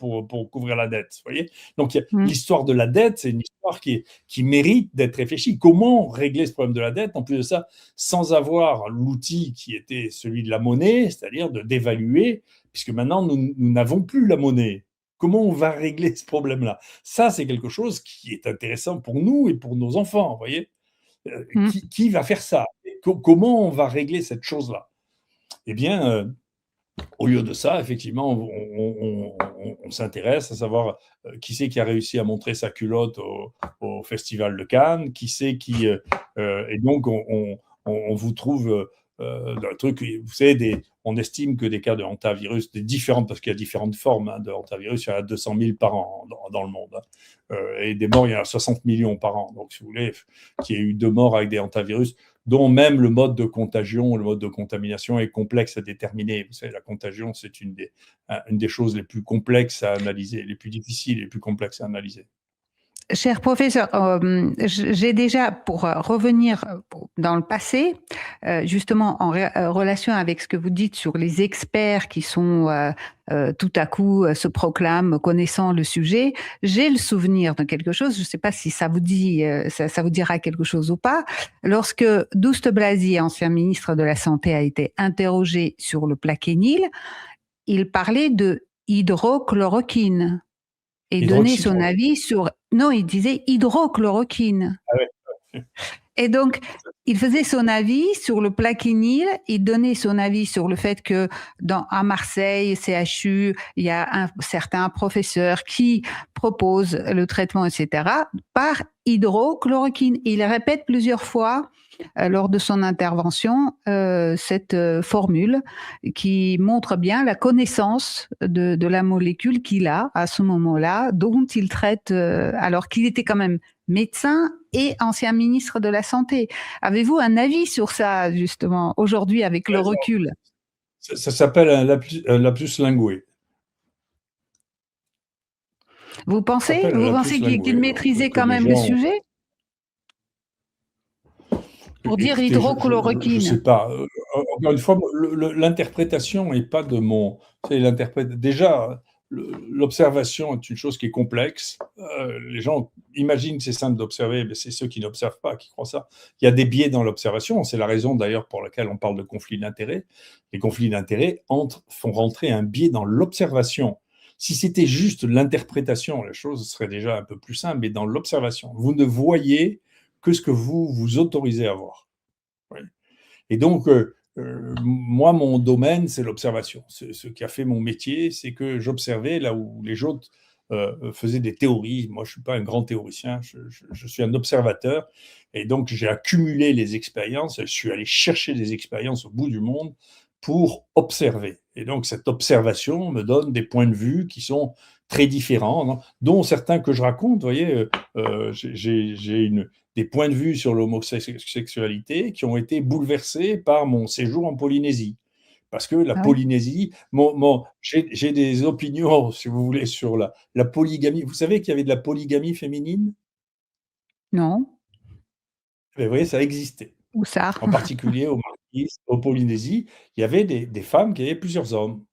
couvrir la dette. Vous voyez. Donc l'histoire de la dette, c'est une histoire qui mérite d'être réfléchie. Comment régler ce problème de la dette, en plus de ça, sans avoir l'outil qui était celui de la monnaie, c'est-à-dire de dévaluer, puisque maintenant nous n'avons plus la monnaie. Comment on va régler ce problème-là? Ça, c'est quelque chose qui est intéressant pour nous et pour nos enfants, vous voyez. Qui va faire ça? Comment on va régler cette chose-là? Eh bien, au lieu de ça, effectivement, on s'intéresse à savoir qui c'est qui a réussi à montrer sa culotte au Festival de Cannes, qui c'est qui... et donc, on vous trouve un truc, vous savez, on estime que des cas de hantavirus, parce qu'il y a différentes formes de hantavirus, il y en a 200 000 par an dans le monde. Et des morts, il y en a 60 millions par an. Donc, si vous voulez, qu'il y ait eu 2 morts avec des hantavirus, dont même le mode de contagion, le mode de contamination est complexe à déterminer. Vous savez, la contagion, c'est une des choses les plus complexes à analyser, les plus difficiles, les plus complexes à analyser. Cher professeur, j'ai déjà, pour revenir dans le passé, justement en relation avec ce que vous dites sur les experts qui sont tout à coup se proclament connaissant le sujet, j'ai le souvenir de quelque chose, je ne sais pas si ça vous dit, ça vous dira quelque chose ou pas, lorsque Douste Blazy, ancien ministre de la Santé, a été interrogé sur le plaquenil, il parlait de hydrochloroquine et donner son Hydroxychloroquine. avis sur... Non, il disait hydrochloroquine. Ah ouais. Et donc, il faisait son avis sur le plaquenil, il donnait son avis sur le fait que à Marseille, CHU, il y a un certain professeur qui propose le traitement, etc., par hydrochloroquine. Il répète plusieurs fois lors de son intervention cette formule qui montre bien la connaissance de la molécule qu'il a à ce moment-là, dont il traite, alors qu'il était quand même médecin et ancien ministre de la Santé. Avez-vous un avis sur ça, justement, aujourd'hui, avec le recul? Ça s'appelle un lapsus lingué. Vous Ça pensez s'appelle un lapsus qu'il lingué. Donc, maîtrisait que quand les même le gens... sujet pour dire Écoutez, je hydrochloroquine? sais pas. Encore une fois, l'interprétation n'est pas de mon... Déjà, l'observation est une chose qui est complexe. Les gens imaginent que c'est simple d'observer, mais c'est ceux qui n'observent pas qui croient ça. Il y a des biais dans l'observation. C'est la raison d'ailleurs pour laquelle on parle de conflits d'intérêts. Les conflits d'intérêts font rentrer un biais dans l'observation. Si c'était juste l'interprétation, la chose serait déjà un peu plus simple, mais dans l'observation, vous ne voyez que ce que vous vous autorisez à voir. Oui. Et donc, moi, mon domaine, c'est l'observation. Ce qui a fait mon métier, c'est que j'observais là où les autres faisaient des théories. Moi, je ne suis pas un grand théoricien, je suis un observateur. Et donc, j'ai accumulé les expériences, je suis allé chercher des expériences au bout du monde pour observer. Et donc, cette observation me donne des points de vue qui sont très différents, dont certains que je raconte. Vous voyez, j'ai des points de vue sur l'homosexualité qui ont été bouleversés par mon séjour en Polynésie. Parce que la Ah oui? Polynésie, j'ai des opinions, si vous voulez, sur la polygamie. Vous savez qu'il y avait de la polygamie féminine? Non? Mais vous voyez, ça existait. Où ça? En particulier aux Marquises, aux Polynésie, il y avait des femmes qui avaient plusieurs hommes.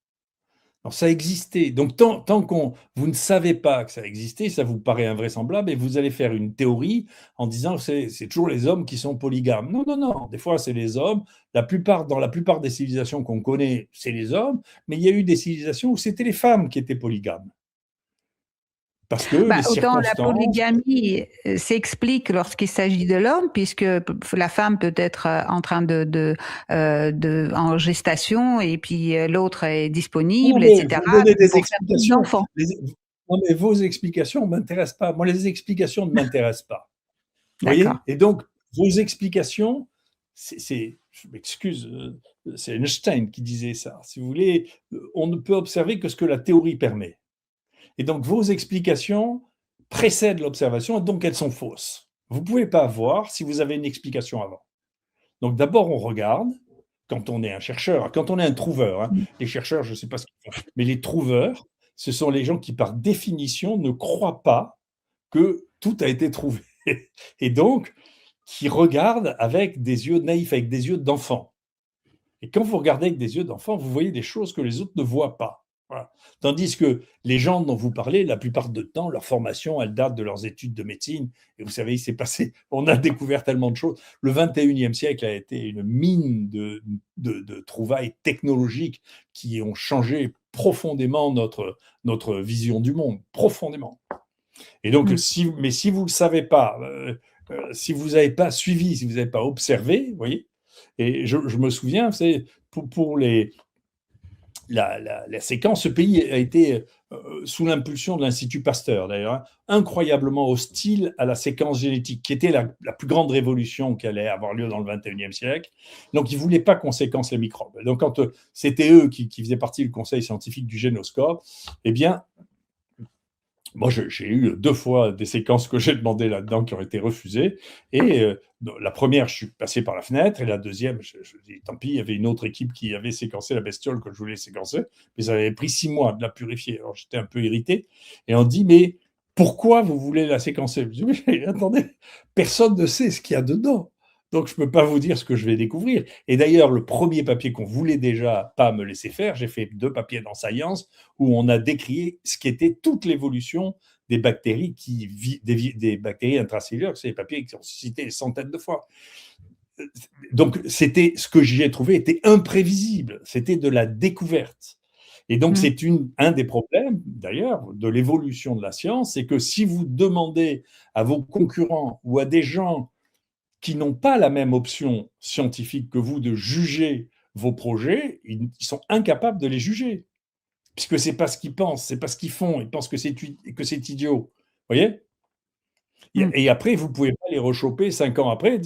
Alors ça existait. Donc tant qu'on vous ne savez pas que ça existait, ça vous paraît invraisemblable et vous allez faire une théorie en disant que c'est toujours les hommes qui sont polygames. Non, non, non. Des fois, c'est les hommes. Dans la plupart des civilisations qu'on connaît, c'est les hommes. Mais il y a eu des civilisations où c'était les femmes qui étaient polygames. Parce que Bah, les autant la circonstances... polygamie s'explique lorsqu'il s'agit de l'homme, puisque la femme peut être en train en gestation et puis l'autre est Non, disponible, mais etc. vous donnez des pour faire plus explications. d'enfants. Non, mais vos explications ne m'intéressent pas. Moi, les explications ne m'intéressent pas. Vous D'accord. voyez? Et donc, vos explications, je m'excuse, c'est Einstein qui disait ça. Si vous voulez, on ne peut observer que ce que la théorie permet. Et donc, vos explications précèdent l'observation, et donc elles sont fausses. Vous ne pouvez pas voir si vous avez une explication avant. Donc, d'abord, on regarde, quand on est un chercheur, quand on est un trouveur, hein, les chercheurs, je ne sais pas ce qu'ils font, mais les trouveurs, ce sont les gens qui, par définition, ne croient pas que tout a été trouvé. Et donc, qui regardent avec des yeux naïfs, avec des yeux d'enfant. Et quand vous regardez avec des yeux d'enfant, vous voyez des choses que les autres ne voient pas. Voilà. Tandis que les gens dont vous parlez, la plupart du temps, leur formation, elle date de leurs études de médecine. Et vous savez, il s'est passé, on a découvert tellement de choses. Le 21e siècle a été une mine de trouvailles technologiques qui ont changé profondément notre vision du monde, profondément. Et donc, si vous ne le savez pas, si vous n'avez pas suivi, si vous n'avez pas observé, vous voyez, et je me souviens, c'est pour la séquence, ce pays a été sous l'impulsion de l'Institut Pasteur, d'ailleurs, hein, incroyablement hostile à la séquence génétique, qui était la plus grande révolution qui allait avoir lieu dans le 21e siècle. Donc, ils ne voulaient pas qu'on séquence les microbes. Donc, quand c'était eux qui faisaient partie du conseil scientifique du Génoscope, eh bien, moi, j'ai eu 2 fois des séquences que j'ai demandées là-dedans qui ont été refusées. Et la première, je suis passé par la fenêtre. Et la deuxième, je dis tant pis, il y avait une autre équipe qui avait séquencé la bestiole que je voulais séquencer. Mais ça avait pris 6 mois de la purifier. Alors, j'étais un peu irrité. Et on dit, mais pourquoi vous voulez la séquencer? Je dis: «Mais attendez, personne ne sait ce qu'il y a dedans, donc je ne peux pas vous dire ce que je vais découvrir» et d'ailleurs, le premier papier qu'on voulait déjà pas me laisser faire, j'ai fait 2 papiers dans Science où on a décrié ce qu'était toute l'évolution des bactéries des bactéries intracellulaires. C'est des papiers qui ont cité des centaines de fois. Donc c'était ce que j'y ai trouvé était imprévisible, c'était de la découverte. Et donc Mmh. c'est un des problèmes d'ailleurs de l'évolution de la science, c'est que si vous demandez à vos concurrents ou à des gens qui n'ont pas la même option scientifique que vous de juger vos projets, ils sont incapables de les juger, puisque c'est pas ce qu'ils pensent, c'est pas ce qu'ils font, ils pensent que c'est idiot. Vous voyez? Mmh. Et après, vous ne pouvez pas les rechoper 5 ans après.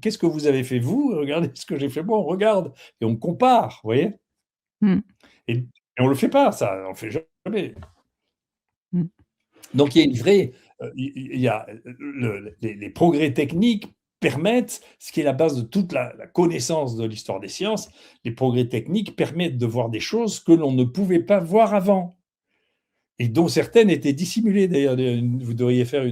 Qu'est-ce que vous avez fait vous? Regardez ce que j'ai fait moi, on regarde et on compare, vous voyez? Mmh. Et on ne le fait pas, ça, on ne le fait jamais. Mmh. Donc il y a une vraie, il y a les progrès techniques permettent, ce qui est la base de toute la connaissance de l'histoire des sciences, les progrès techniques permettent de voir des choses que l'on ne pouvait pas voir avant. Et dont certaines étaient dissimulées d'ailleurs. Vous devriez faire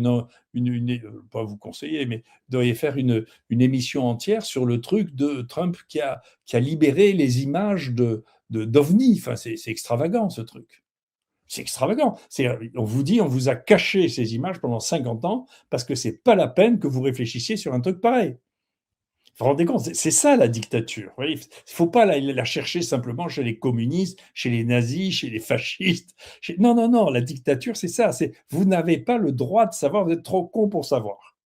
pas vous conseiller, mais vous devriez faire une émission entière sur le truc de Trump qui a libéré les images d'OVNI. Enfin, c'est extravagant ce truc. C'est extravagant. On vous dit, on vous a caché ces images pendant 50 ans parce que c'est pas la peine que vous réfléchissiez sur un truc pareil. Vous vous rendez compte, c'est ça la dictature. Il ne faut pas la chercher simplement chez les communistes, chez les nazis, chez les fascistes. Non, non, non, la dictature, c'est ça. Vous n'avez pas le droit de savoir, vous êtes trop con pour savoir.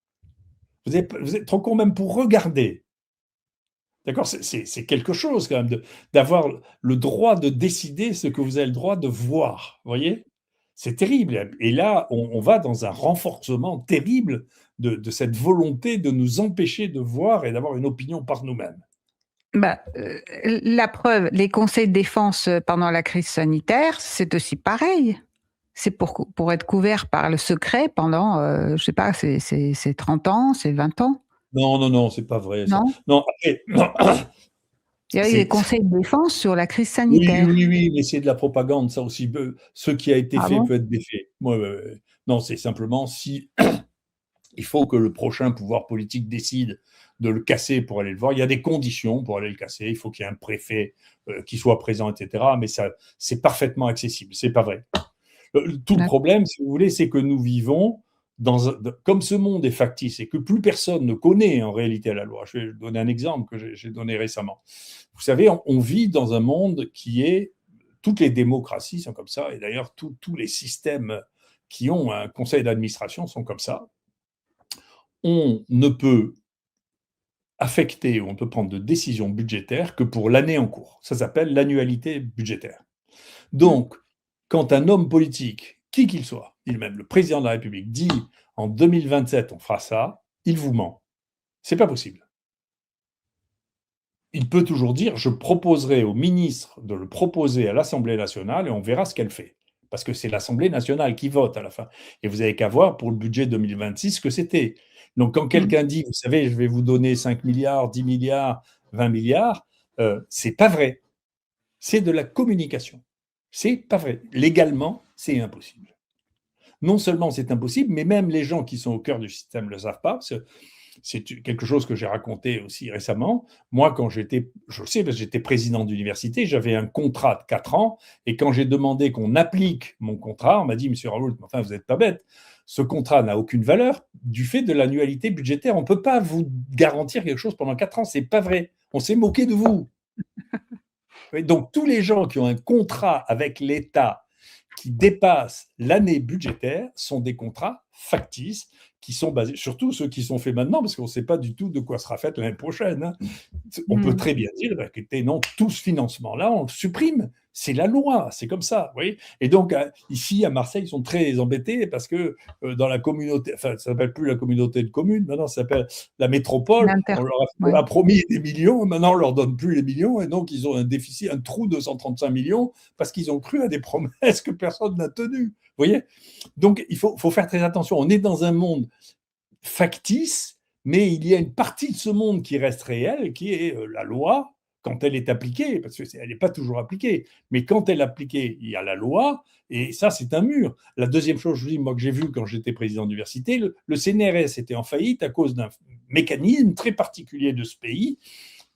Vous êtes trop con même pour regarder. D'accord. C'est quelque chose quand même d'avoir le droit de décider ce que vous avez le droit de voir. Vous voyez? C'est terrible. Et là, on va dans un renforcement terrible de cette volonté de nous empêcher de voir et d'avoir une opinion par nous-mêmes. Bah, la preuve, les conseils de défense, pendant la crise sanitaire, c'est aussi pareil. C'est pour être couvert par le secret pendant, je sais pas, c'est 30 ans, c'est 20 ans, Non, non, non, c'est pas vrai ça. non? Non, après, Il y a eu des c'est conseils de défense sur la crise oui, sanitaire. oui, oui, mais c'est de la propagande, ça aussi. Ce qui a été Ah fait bon? peut être défait. Ouais, ouais, ouais. Non, c'est simplement si il faut que le prochain pouvoir politique décide de le casser pour aller le voir. Il y a des conditions pour aller le casser. Il faut qu'il y ait un préfet qui soit présent, etc. Mais ça, c'est parfaitement accessible. C'est pas vrai. Tout le D'ac problème, si vous voulez, c'est que nous vivons comme ce monde est factice et que plus personne ne connaît en réalité la loi. Je vais donner un exemple que j'ai donné récemment. Vous savez, on vit dans un monde qui est, toutes les démocraties sont comme ça, et d'ailleurs tous les systèmes qui ont un conseil d'administration sont comme ça. On ne peut affecter ou on peut prendre de décisions budgétaires que pour l'année en cours. Ça s'appelle l'annualité budgétaire. Mmh. Donc, quand un homme politique, qui qu'il soit, il même le président de la République, dit en 2027 on fera ça, il vous ment. C'est pas possible. Il peut toujours dire je proposerai au ministre de le proposer à l'Assemblée nationale et on verra ce qu'elle fait. Parce que c'est l'Assemblée nationale qui vote à la fin. Et vous avez qu'à voir pour le budget 2026 ce que c'était. Donc quand Mmh. quelqu'un dit, vous savez, je vais vous donner 5 milliards, 10 milliards, 20 milliards, c'est pas vrai. C'est de la communication. C'est pas vrai. Légalement, c'est impossible. Non seulement c'est impossible, mais même les gens qui sont au cœur du système ne le savent pas. C'est quelque chose que j'ai raconté aussi récemment. Moi, quand j'étais, je sais, parce que j'étais président d'université, j'avais un contrat de 4 ans, et quand j'ai demandé qu'on applique mon contrat, on m'a dit, Monsieur Raoult, enfin, vous n'êtes pas bête, ce contrat n'a aucune valeur du fait de l'annualité budgétaire. On ne peut pas vous garantir quelque chose pendant 4 ans, c'est pas vrai. On s'est moqué de vous. Donc, tous les gens qui ont un contrat avec l'État qui dépassent l'année budgétaire sont des contrats factices qui sont basés, surtout ceux qui sont faits maintenant, parce qu'on ne sait pas du tout de quoi sera faite l'année prochaine. Hein. On peut Mmh. très bien dire, bah, écoutez, non, tout ce financement-là, on le supprime. C'est la loi, c'est comme ça. Vous voyez. Et donc, ici, à Marseille, ils sont très embêtés parce que dans la communauté, enfin, ça ne s'appelle plus la communauté de communes, maintenant, ça s'appelle la métropole. L'inter On leur Ouais. a promis des millions, maintenant, on ne leur donne plus les millions. Et donc, ils ont un déficit, un trou de 135 millions parce qu'ils ont cru à des promesses que personne n'a tenues. Vous voyez. Donc, il faut faire très attention. On est dans un monde factice, mais il y a une partie de ce monde qui reste réelle, qui est la loi, quand elle est appliquée, parce qu'elle n'est pas toujours appliquée, mais quand elle est appliquée, il y a la loi, et ça, c'est un mur. La deuxième chose, je vous dis, moi, que j'ai vu quand j'étais président d'université, le CNRS était en faillite à cause d'un mécanisme très particulier de ce pays,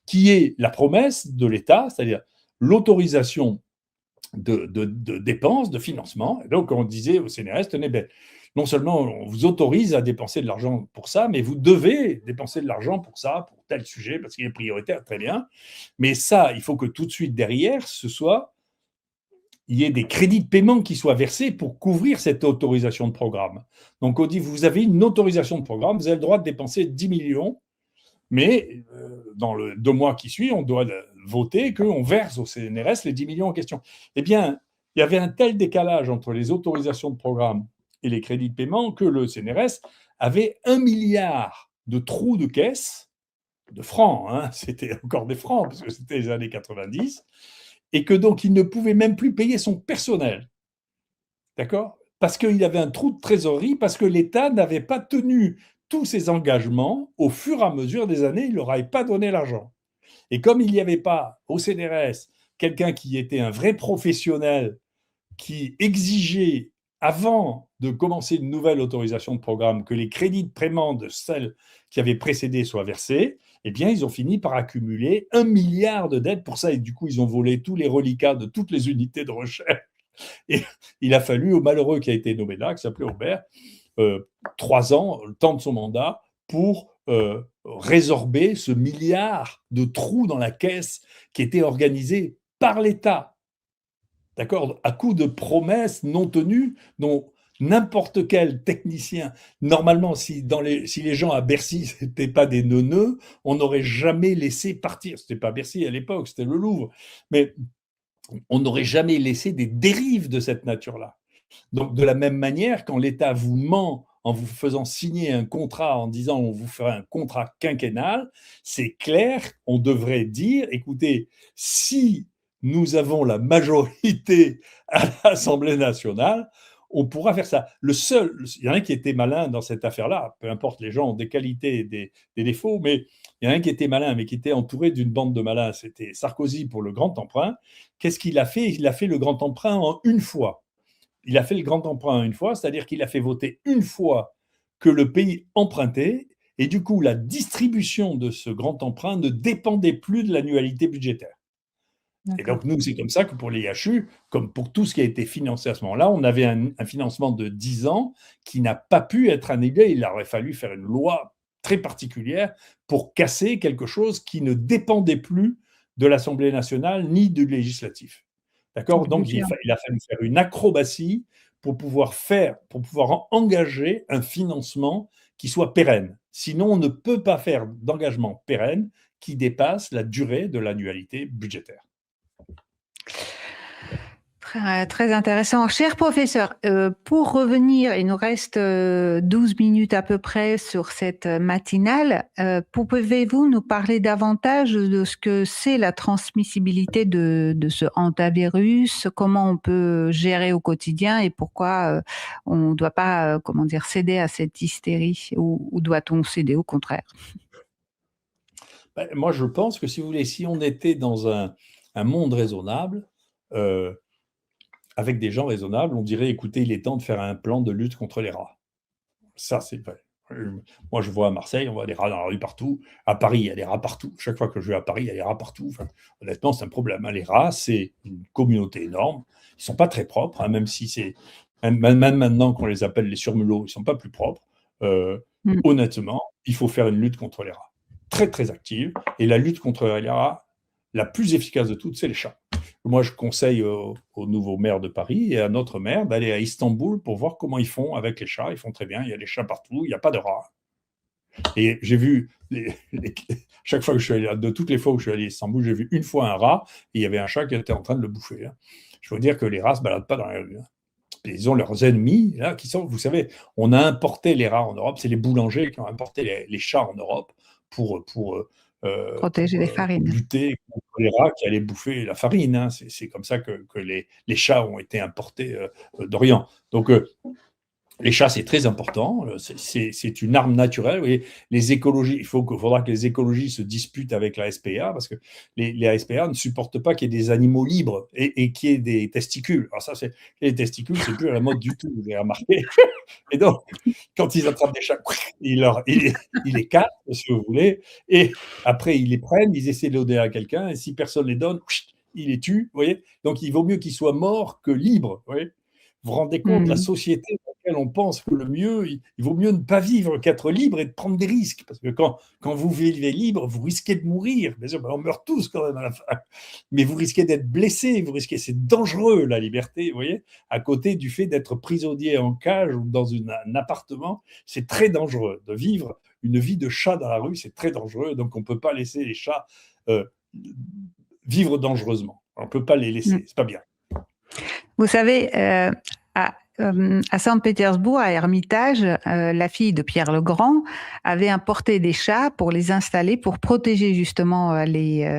qui est la promesse de l'État, c'est-à-dire l'autorisation de dépenses, de financement. Et donc, on disait au CNRS, tenez, ben, non seulement on vous autorise à dépenser de l'argent pour ça, mais vous devez dépenser de l'argent pour ça, pour tel sujet, parce qu'il est prioritaire, très bien. Mais ça, il faut que tout de suite derrière, il y ait des crédits de paiement qui soient versés pour couvrir cette autorisation de programme. Donc, on dit, vous avez une autorisation de programme, vous avez le droit de dépenser 10 millions, mais dans le 2 mois qui suivent, on doit voter qu'on verse au CNRS les 10 millions en question. Eh bien, il y avait un tel décalage entre les autorisations de programme et les crédits de paiement que le CNRS avait 1 milliard de trous de caisse, de francs, hein, c'était encore des francs, parce que c'était les années 90, et que donc il ne pouvait même plus payer son personnel. D'accord ? Parce qu'il avait un trou de trésorerie, parce que l'État n'avait pas tenu tous ses engagements au fur et à mesure des années, il ne leur avait pas donné l'argent. Et comme il n'y avait pas au CNRS quelqu'un qui était un vrai professionnel, qui exigeait, avant de commencer une nouvelle autorisation de programme, que les crédits de paiement de celles qui avaient précédé soient versés, eh bien, ils ont fini par accumuler 1 milliard de dettes pour ça. Et du coup, ils ont volé tous les reliquats de toutes les unités de recherche. Et il a fallu au malheureux qui a été nommé là, qui s'appelait Aubert, 3 ans, le temps de son mandat, pour résorber ce milliard de trous dans la caisse qui était organisé par l'État. D'accord ? À coup de promesses non tenues dont n'importe quel technicien, normalement, si les gens à Bercy n'étaient pas des neuneux, on n'aurait jamais laissé partir. Ce n'était pas Bercy à l'époque, c'était le Louvre. Mais on n'aurait jamais laissé des dérives de cette nature-là. Donc, de la même manière, quand l'État vous ment en vous faisant signer un contrat en disant on vous fera un contrat quinquennal, c'est clair, on devrait dire, écoutez, si nous avons la majorité à l'Assemblée nationale, on pourra faire ça. Il y en a un qui était malin dans cette affaire-là, peu importe, les gens ont des qualités et des défauts, mais il y en a un qui était malin, mais qui était entouré d'une bande de malins, c'était Sarkozy pour le grand emprunt. Qu'est-ce qu'il a fait ? Il a fait le grand emprunt en une fois. Il a fait le grand emprunt une fois, c'est-à-dire qu'il a fait voter une fois que le pays empruntait, et du coup, la distribution de ce grand emprunt ne dépendait plus de l'annualité budgétaire. Et donc, nous, c'est comme ça que pour les IHU, comme pour tout ce qui a été financé à ce moment-là, on avait un financement de 10 ans qui n'a pas pu être annulé. Il aurait fallu faire une loi très particulière pour casser quelque chose qui ne dépendait plus de l'Assemblée nationale ni du législatif. D'accord ? Donc, il a fallu faire une acrobatie pour pouvoir engager un financement qui soit pérenne. Sinon, on ne peut pas faire d'engagement pérenne qui dépasse la durée de l'annualité budgétaire. Très intéressant. Cher professeur, pour revenir, il nous reste 12 minutes à peu près sur cette matinale. Pouvez-vous nous parler davantage de ce que c'est la transmissibilité de ce hantavirus, comment on peut gérer au quotidien et pourquoi on ne doit pas céder à cette hystérie ou doit-on céder au contraire? Moi, je pense que si vous voulez, si on était dans un monde raisonnable, avec des gens raisonnables, on dirait, écoutez, il est temps de faire un plan de lutte contre les rats. Ça, c'est vrai. Moi, je vois à Marseille, on voit des rats dans la rue partout. À Paris, il y a des rats partout. Chaque fois que je vais à Paris, il y a des rats partout. Enfin, honnêtement, c'est un problème. Les rats, c'est une communauté énorme. Ils ne sont pas très propres, hein, même si c'est. Même maintenant qu'on les appelle les surmulots, ils ne sont pas plus propres. Honnêtement, il faut faire une lutte contre les rats. Très, très active. Et la lutte contre les rats, la plus efficace de toutes, c'est les chats. Moi, je conseille au nouveau maire de Paris et à notre maire d'aller à Istanbul pour voir comment ils font avec les chats. Ils font très bien. Il y a des chats partout. Il n'y a pas de rats. Et j'ai vu, chaque fois que je suis allé, de toutes les fois où je suis allé à Istanbul, j'ai vu une fois un rat et il y avait un chat qui était en train de le bouffer. Hein. Je veux dire que les rats ne se baladent pas dans la rue. Hein. Ils ont leurs ennemis, là, qui sont, vous savez, on a importé les rats en Europe. C'est les boulangers qui ont importé les chats en Europe pour protéger les farines. Lutter contre les rats qui allaient bouffer la farine. Hein. C'est comme ça que les chats ont été importés d'Orient. Donc, Les chats, c'est très important. C'est une arme naturelle. Vous voyez, les écologistes, faudra que les écologistes se disputent avec la SPA parce que les SPA ne supportent pas qu'il y ait des animaux libres et qu'il y ait des testicules. Alors ça, les testicules, c'est plus à la mode du tout, vous avez remarqué. Et donc, quand ils attrapent des chats, ils les cassent, si vous voulez, et après, ils les prennent, ils essaient de les donner à quelqu'un, et si personne ne les donne, ils les tuent, vous voyez. Donc, il vaut mieux qu'ils soient morts que libres, vous voyez. Vous vous rendez compte, la Mmh. société dans laquelle on pense que le mieux, il vaut mieux ne pas vivre qu'être libre et de prendre des risques. Parce que quand vous vivez libre, vous risquez de mourir. Bien sûr, on meurt tous quand même à la fin. Mais vous risquez d'être blessé, c'est dangereux la liberté, vous voyez, à côté du fait d'être prisonnier en cage ou dans un appartement, c'est très dangereux. De vivre une vie de chat dans la rue, c'est très dangereux. Donc on ne peut pas laisser les chats euh, vivre dangereusement. On ne peut pas les Mmh. laisser, c'est pas bien. Vous savez, à Saint-Pétersbourg, à Hermitage, la fille de Pierre le Grand avait importé des chats pour les installer, pour protéger justement les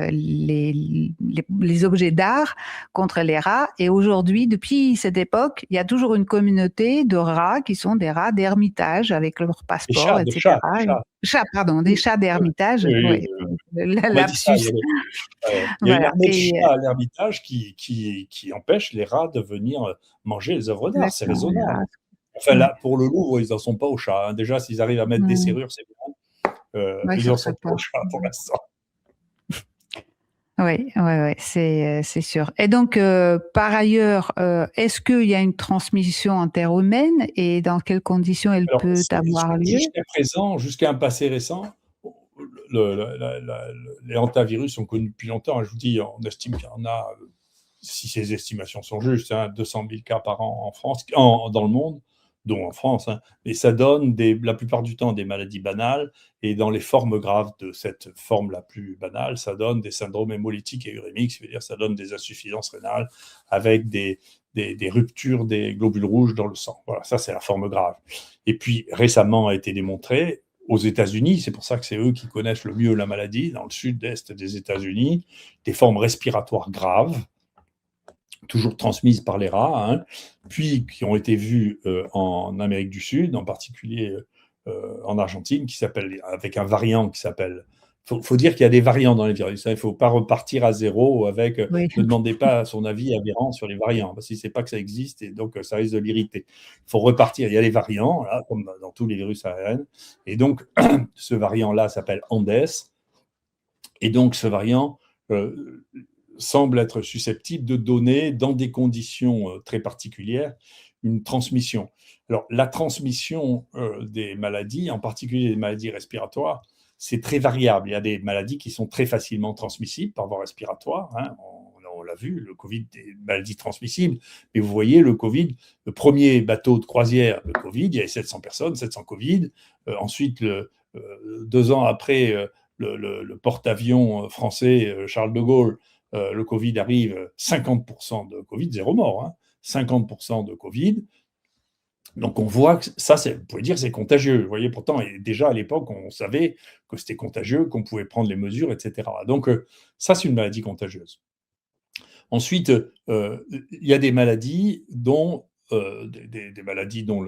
objets d'art contre les rats. Et aujourd'hui, depuis cette époque, il y a toujours une communauté de rats qui sont des rats d'Hermitage avec leur Des passeport, chats, etc. des chats. Chats, pardon, des Oui, chats d'Hermitage. oui, oui, Ouais, oui. On m'a dit ça. lapsus. Il y a une Voilà. armée de Et chats à l'Ermitage qui empêche les rats de venir manger les œuvres d'art. C'est exactement, les raisonnable. rats. Enfin, Ouais. là, pour le Louvre, ils n'en sont pas aux chats, hein. Déjà, s'ils arrivent à mettre des Mm. serrures, c'est bien. Ouais, Ils ça n'en serait sont pas pas. aux chats pour l'instant. Oui, ouais, ouais, c'est sûr. Et donc, par ailleurs, est-ce qu'il y a une transmission interhumaine et dans quelles conditions elle Alors, peut avoir lieu? jusqu'à présent, jusqu'à un passé récent, les hantavirus sont connus depuis longtemps. Je vous dis, on estime qu'il y en a, si ces estimations sont justes, hein, 200 000 cas par an en France, dans le monde, dont en France. Hein. Et ça donne la plupart du temps des maladies banales. Et dans les formes graves de cette forme la plus banale, ça donne des syndromes hémolytiques et urémiques, c'est-à-dire ça donne des insuffisances rénales avec des ruptures des globules rouges dans le sang. Voilà, ça c'est la forme grave. Et puis récemment a été démontré aux États-Unis, c'est pour ça que c'est eux qui connaissent le mieux la maladie, dans le sud-est des États-Unis, des formes respiratoires graves, toujours transmises par les rats, hein, puis qui ont été vues en Amérique du Sud, en particulier en Argentine, avec un variant qui s'appelle. Faut dire qu'il y a des variants dans les virus. Hein, il ne faut pas repartir à zéro avec. Oui. Ne demandez pas son avis à Véran sur les variants, parce qu'il ne sait pas que ça existe et donc ça risque de l'irriter. Il faut repartir. Il y a des variants, là, comme dans tous les virus ARN. Et donc, ce variant-là s'appelle Andes. Et donc, ce variant semble être susceptible de donner, dans des conditions très particulières, une transmission. Alors, la transmission des maladies, en particulier des maladies respiratoires, c'est très variable. Il y a des maladies qui sont très facilement transmissibles par voie respiratoire. Hein. On l'a vu, le Covid, des maladies transmissibles. Mais vous voyez, le Covid, le premier bateau de croisière, le Covid, il y avait 700 personnes, 700 Covid. Ensuite, 2 ans après, le porte-avions français Charles de Gaulle, le Covid arrive, 50% de Covid, zéro mort, hein, 50% de Covid. Donc on voit que ça, vous pouvez dire c'est contagieux. Vous voyez, pourtant, déjà à l'époque, on savait que c'était contagieux, qu'on pouvait prendre les mesures, etc. Donc ça, c'est une maladie contagieuse. Ensuite, il y a des maladies dont des maladies dont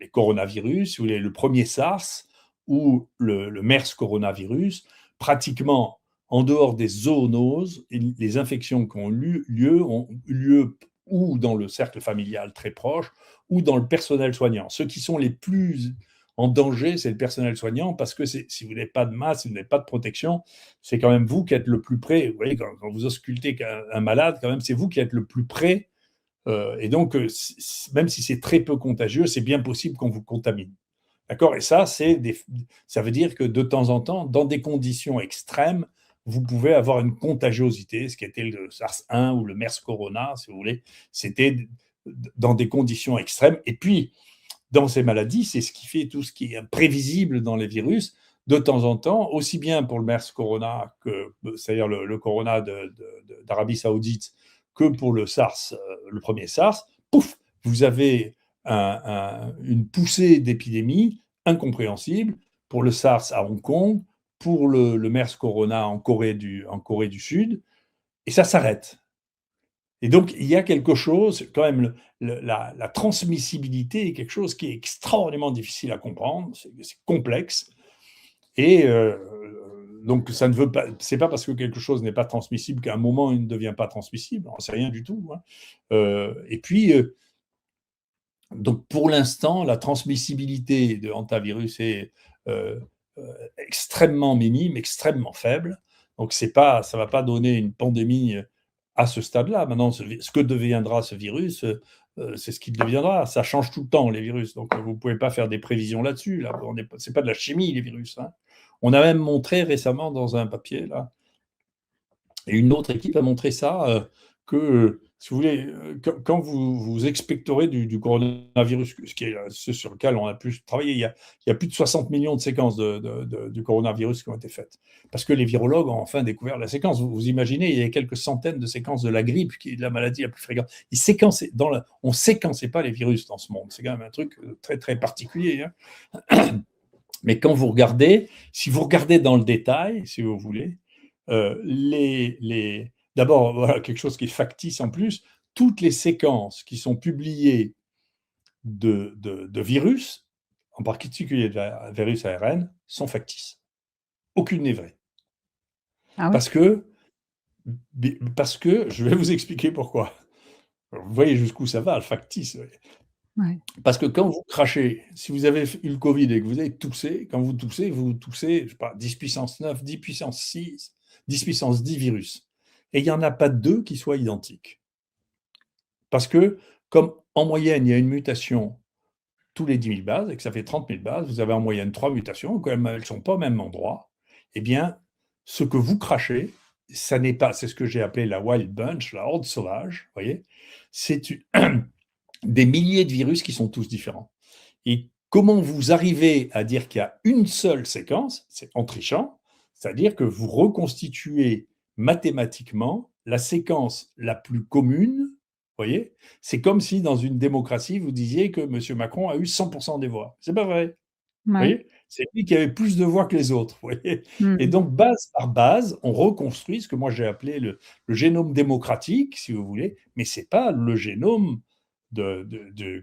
les coronavirus, ou le premier SARS ou le MERS coronavirus, pratiquement en dehors des zoonoses, les infections qui ont eu lieu ou dans le cercle familial très proche, ou dans le personnel soignant. Ceux qui sont les plus en danger, c'est le personnel soignant, parce que si vous n'avez pas de masque, si vous n'avez pas de protection, c'est quand même vous qui êtes le plus près. Vous voyez, quand vous auscultez un malade, quand même, c'est vous qui êtes le plus près. Et donc, même si c'est très peu contagieux, c'est bien possible qu'on vous contamine. D'accord. Et ça, ça veut dire que de temps en temps, dans des conditions extrêmes, vous pouvez avoir une contagiosité, ce qui était le SARS-1 ou le MERS Corona, si vous voulez. C'était dans des conditions extrêmes. Et puis, dans ces maladies, c'est ce qui fait tout ce qui est imprévisible dans les virus. De temps en temps, aussi bien pour le MERS Corona, c'est-à-dire le Corona d'Arabie Saoudite, que pour le SARS, le premier SARS, pouf, vous avez une poussée d'épidémie incompréhensible pour le SARS à Hong Kong, pour le MERS Corona en Corée du Sud, et ça s'arrête. Et donc, il y a quelque chose, quand même, la transmissibilité est quelque chose qui est extraordinairement difficile à comprendre, c'est complexe. Et donc, ça ne veut pas, c'est pas parce que quelque chose n'est pas transmissible qu'à un moment il ne devient pas transmissible. On sait rien du tout, hein. Et puis, donc pour l'instant, la transmissibilité de hantavirus est euh, extrêmement minime, extrêmement faible. Donc c'est pas, ça va pas donner une pandémie à ce stade-là. Maintenant, ce que deviendra ce virus, c'est ce qu'il deviendra. Ça change tout le temps, les virus. Donc vous ne pouvez pas faire des prévisions là-dessus. Là. C'est pas de la chimie, les virus, hein. On a même montré récemment dans un papier, là, et une autre équipe a montré ça, que, si vous voulez, quand vous expectorez du coronavirus, ce sur lequel on a pu travailler, il y a plus de 60 millions de séquences du coronavirus qui ont été faites. Parce que les virologues ont enfin découvert la séquence. Vous imaginez, il y a quelques centaines de séquences de la grippe, qui est la maladie la plus fréquente. On ne séquençait pas les virus dans ce monde. C'est quand même un truc très, très particulier, hein. Mais quand vous regardez, si vous regardez dans le détail, si vous voulez, d'abord, voilà, quelque chose qui est factice en plus, toutes les séquences qui sont publiées de virus, en particulier de virus ARN, sont factices. Aucune n'est vraie. Ah oui. Parce que, je vais vous expliquer pourquoi. Vous voyez jusqu'où ça va, le factice. Ouais. Parce que quand vous crachez, si vous avez eu le Covid et que vous avez toussé, quand vous toussez, je sais pas, 10 puissance 9, 10 puissance 6, 10 puissance 10 virus. Et il n'y en a pas deux qui soient identiques. Parce que, comme en moyenne, il y a une mutation tous les 10 000 bases, et que ça fait 30 000 bases, vous avez en moyenne 3 mutations, quand même, elles ne sont pas au même endroit, eh bien, ce que vous crachez, ça n'est pas, c'est ce que j'ai appelé la wild bunch, la horde sauvage, vous voyez, c'est des milliers de virus qui sont tous différents. Et comment vous arrivez à dire qu'il y a une seule séquence? C'est en trichant, c'est-à-dire que vous reconstituez mathématiquement la séquence la plus commune. Vous voyez, c'est comme si dans une démocratie, vous disiez que M. Macron a eu 100% des voix. C'est pas vrai. Vous Ouais. voyez, c'est lui qui avait plus de voix que les autres. Vous voyez. Et Mm. donc, base par base, on reconstruit ce que moi j'ai appelé le génome démocratique, si vous voulez, mais ce n'est pas le génome du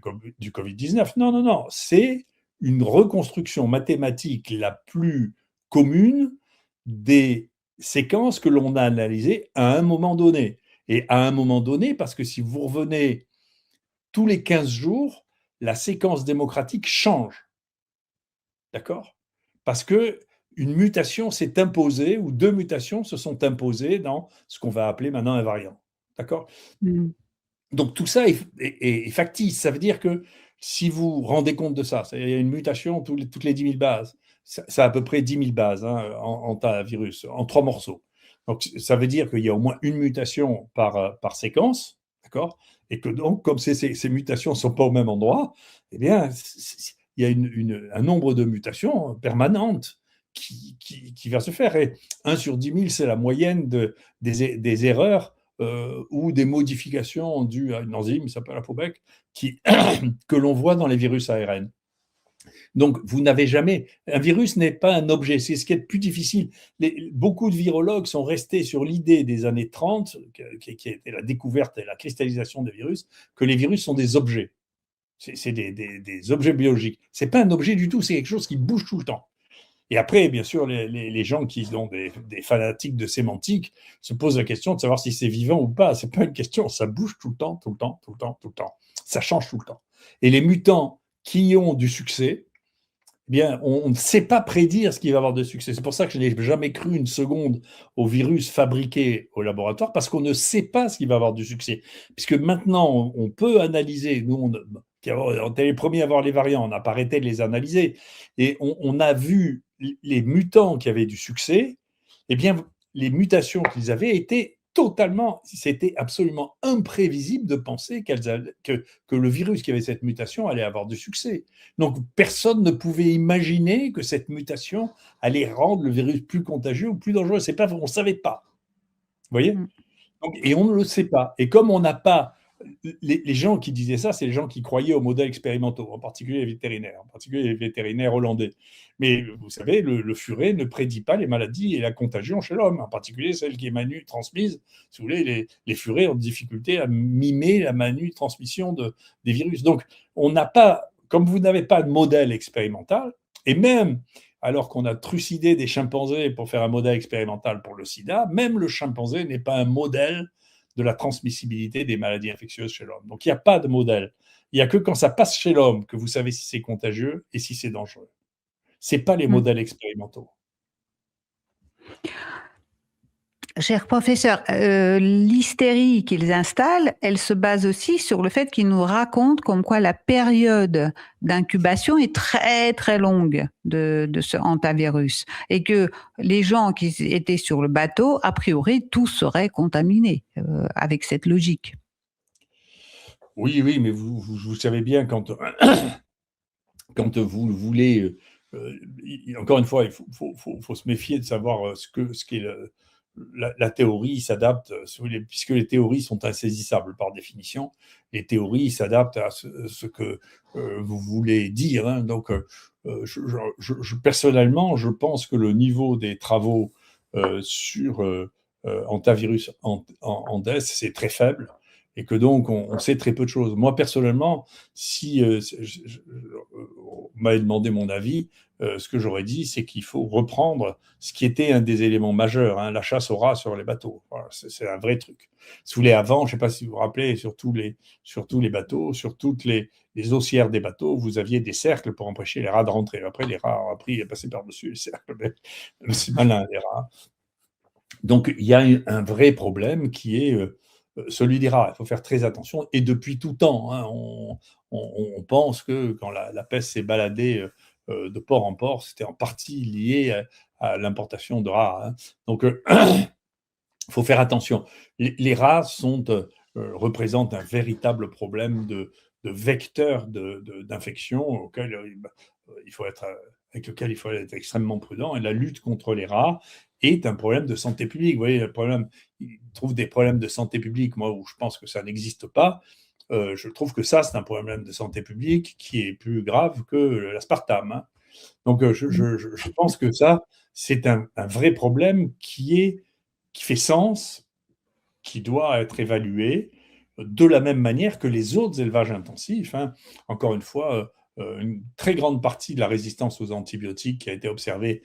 Covid-19. Non, non, non. C'est une reconstruction mathématique la plus commune des séquences que l'on a analysées à un moment donné. Et à un moment donné, parce que si vous revenez tous les 15 jours, la séquence démocratique change. D'accord? Parce que une mutation s'est imposée, ou deux mutations se sont imposées dans ce qu'on va appeler maintenant un variant. D'accord? Mm. Donc tout ça est factice. Ça veut dire que si vous vous rendez compte de ça, il y a une mutation toutes les 10 000 bases. Ça a à peu près 10 000 bases, hein, en tas virus, en 3 morceaux. Donc ça veut dire qu'il y a au moins une mutation par séquence, d'accord? Et que donc, comme ces mutations ne sont pas au même endroit, eh bien, il y a un nombre de mutations permanentes qui va se faire. Et 1 sur 10 000, c'est la moyenne des erreurs ou des modifications dues à une enzyme, ça s'appelle ApoBec, que l'on voit dans les virus ARN. Donc, vous n'avez jamais. Un virus n'est pas un objet. C'est ce qui est le plus difficile. Beaucoup de virologues sont restés sur l'idée des années 30, qui était la découverte et la cristallisation des virus, que les virus sont des objets. C'est des objets biologiques. Ce n'est pas un objet du tout, c'est quelque chose qui bouge tout le temps. Et après, bien sûr, les gens qui sont des fanatiques de sémantique se posent la question de savoir si c'est vivant ou pas. Ce n'est pas une question, ça bouge tout le temps, tout le temps, tout le temps, tout le temps. Ça change tout le temps. Et les mutants qui ont du succès, eh bien, on ne sait pas prédire ce qui va avoir de succès. C'est pour ça que je n'ai jamais cru une seconde au virus fabriqué au laboratoire, parce qu'on ne sait pas ce qui va avoir du succès. Puisque maintenant, on peut analyser, nous, on était les premiers à voir les variants, on n'a pas arrêté de les analyser, et on a vu les mutants qui avaient du succès, eh bien, les mutations qu'ils avaient étaient totalement, c'était absolument imprévisible de penser que le virus qui avait cette mutation allait avoir du succès. Donc, personne ne pouvait imaginer que cette mutation allait rendre le virus plus contagieux ou plus dangereux. C'est pas, on ne savait pas. Vous voyez? Mm. Donc, et on ne le sait pas. Et comme on n'a pas les gens qui disaient ça, c'est les gens qui croyaient aux modèles expérimentaux, en particulier les vétérinaires hollandais. Mais vous savez, le furet ne prédit pas les maladies et la contagion chez l'homme, en particulier celle qui est transmise. Si vous voulez, les furets ont de difficulté à mimer la transmission des virus. Donc, on n'a pas, comme vous n'avez pas de modèle expérimental, et même alors qu'on a trucidé des chimpanzés pour faire un modèle expérimental pour le sida, même le chimpanzé n'est pas un modèle de la transmissibilité des maladies infectieuses chez l'homme. Donc, il n'y a pas de modèle. Il n'y a que quand ça passe chez l'homme que vous savez si c'est contagieux et si c'est dangereux. Ce n'est pas les modèles expérimentaux. Cher professeur, l'hystérie qu'ils installent, elle se base aussi sur le fait qu'ils nous racontent comme quoi la période d'incubation est très très longue de ce hantavirus et que les gens qui étaient sur le bateau, a priori, tous seraient contaminés avec cette logique. Oui, mais vous savez bien quand vous voulez... encore une fois, il faut se méfier de savoir ce qu'est la théorie s'adapte, puisque les théories sont insaisissables par définition. Les théories s'adaptent à ce que vous voulez dire. Hein. Donc, personnellement, je pense que le niveau des travaux sur hantavirus Andes, c'est très faible. Et que donc, on sait très peu de choses. Moi, personnellement, si on m'avait demandé mon avis, ce que j'aurais dit, c'est qu'il faut reprendre ce qui était un des éléments majeurs, hein, la chasse aux rats sur les bateaux. Voilà, c'est un vrai truc. Si vous voulez, avant, je ne sais pas si vous vous rappelez, sur tous les bateaux, sur toutes les haussières des bateaux, vous aviez des cercles pour empêcher les rats de rentrer. Après, les rats ont appris à passer par-dessus les cercles. Mais c'est malin, les rats. Donc, il y a un vrai problème qui est... celui des rats, il faut faire très attention. Et depuis tout temps, hein, on pense que quand la peste s'est baladée de port en port, c'était en partie lié à l'importation de rats. Hein. Donc, il faut faire attention. Les rats représentent un véritable problème de vecteur d'infection avec lequel il faut être extrêmement prudent. Et la lutte contre les rats est un problème de santé publique. Vous voyez, ils trouvent des problèmes de santé publique, moi, où je pense que ça n'existe pas. Je trouve que ça, c'est un problème de santé publique qui est plus grave que l'aspartame. Hein. Donc, je pense que ça, c'est un vrai problème qui fait sens, qui doit être évalué de la même manière que les autres élevages intensifs. Hein. Encore une fois, une très grande partie de la résistance aux antibiotiques qui a été observée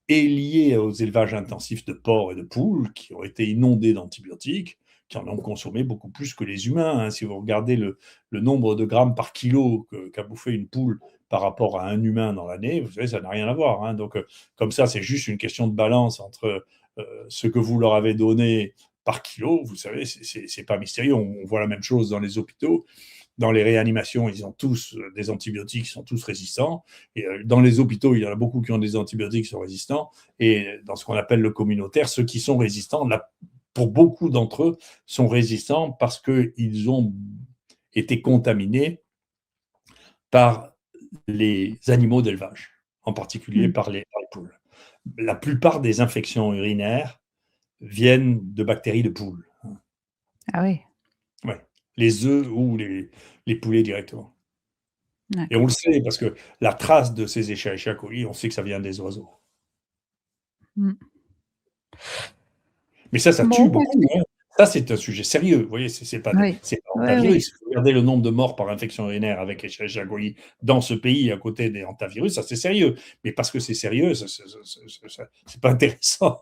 est liée aux élevages intensifs de porcs et de poules qui ont été inondés d'antibiotiques, qui en ont consommé beaucoup plus que les humains. Hein. Si vous regardez le nombre de grammes par kilo qu'a bouffé une poule par rapport à un humain dans l'année, vous savez, ça n'a rien à voir. Hein. Donc, comme ça, c'est juste une question de balance entre ce que vous leur avez donné par kilo. Vous savez, c'est pas mystérieux. On voit la même chose dans les hôpitaux. Dans les réanimations, ils ont tous des antibiotiques, ils sont tous résistants. Et dans les hôpitaux, il y en a beaucoup qui ont des antibiotiques qui sont résistants. Et dans ce qu'on appelle le communautaire, ceux qui sont résistants, pour beaucoup d'entre eux, sont résistants parce qu'ils ont été contaminés par les animaux d'élevage, en particulier par les poules. La plupart des infections urinaires viennent de bactéries de poules. Ah oui. Ouais. Les œufs ou les poulets directement. D'accord. Et on le sait, parce que la trace de ces Escherichia coli, on sait que ça vient des oiseaux. Mais ça tue beaucoup. Hein. Ça, c'est un sujet sérieux. Vous voyez, c'est pas un hantavirus. Regardez le nombre de morts par infection urinaire avec Escherichia coli dans ce pays à côté des hantavirus, ça c'est sérieux. Mais parce que c'est sérieux, c'est pas intéressant.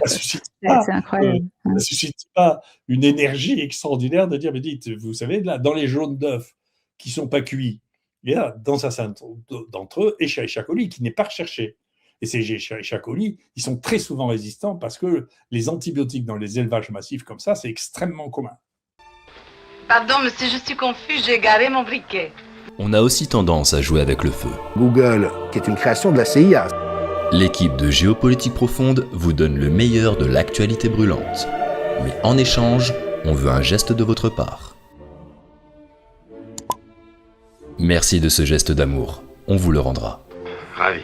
C'est incroyable. Ça ne suscite pas une énergie extraordinaire de dire, mais dites, vous savez, là, dans les jaunes d'œufs qui ne sont pas cuits, il y a dans certains d'entre eux Escherichia coli qui n'est pas recherché. Et ces Escherichia coli, ils sont très souvent résistants parce que les antibiotiques dans les élevages massifs comme ça, c'est extrêmement commun. Pardon, monsieur, je suis confus, j'ai égaré mon briquet. On a aussi tendance à jouer avec le feu. Google, qui est une création de la CIA. L'équipe de Géopolitique Profonde vous donne le meilleur de l'actualité brûlante. Mais en échange, on veut un geste de votre part. Merci de ce geste d'amour, on vous le rendra. Ravi.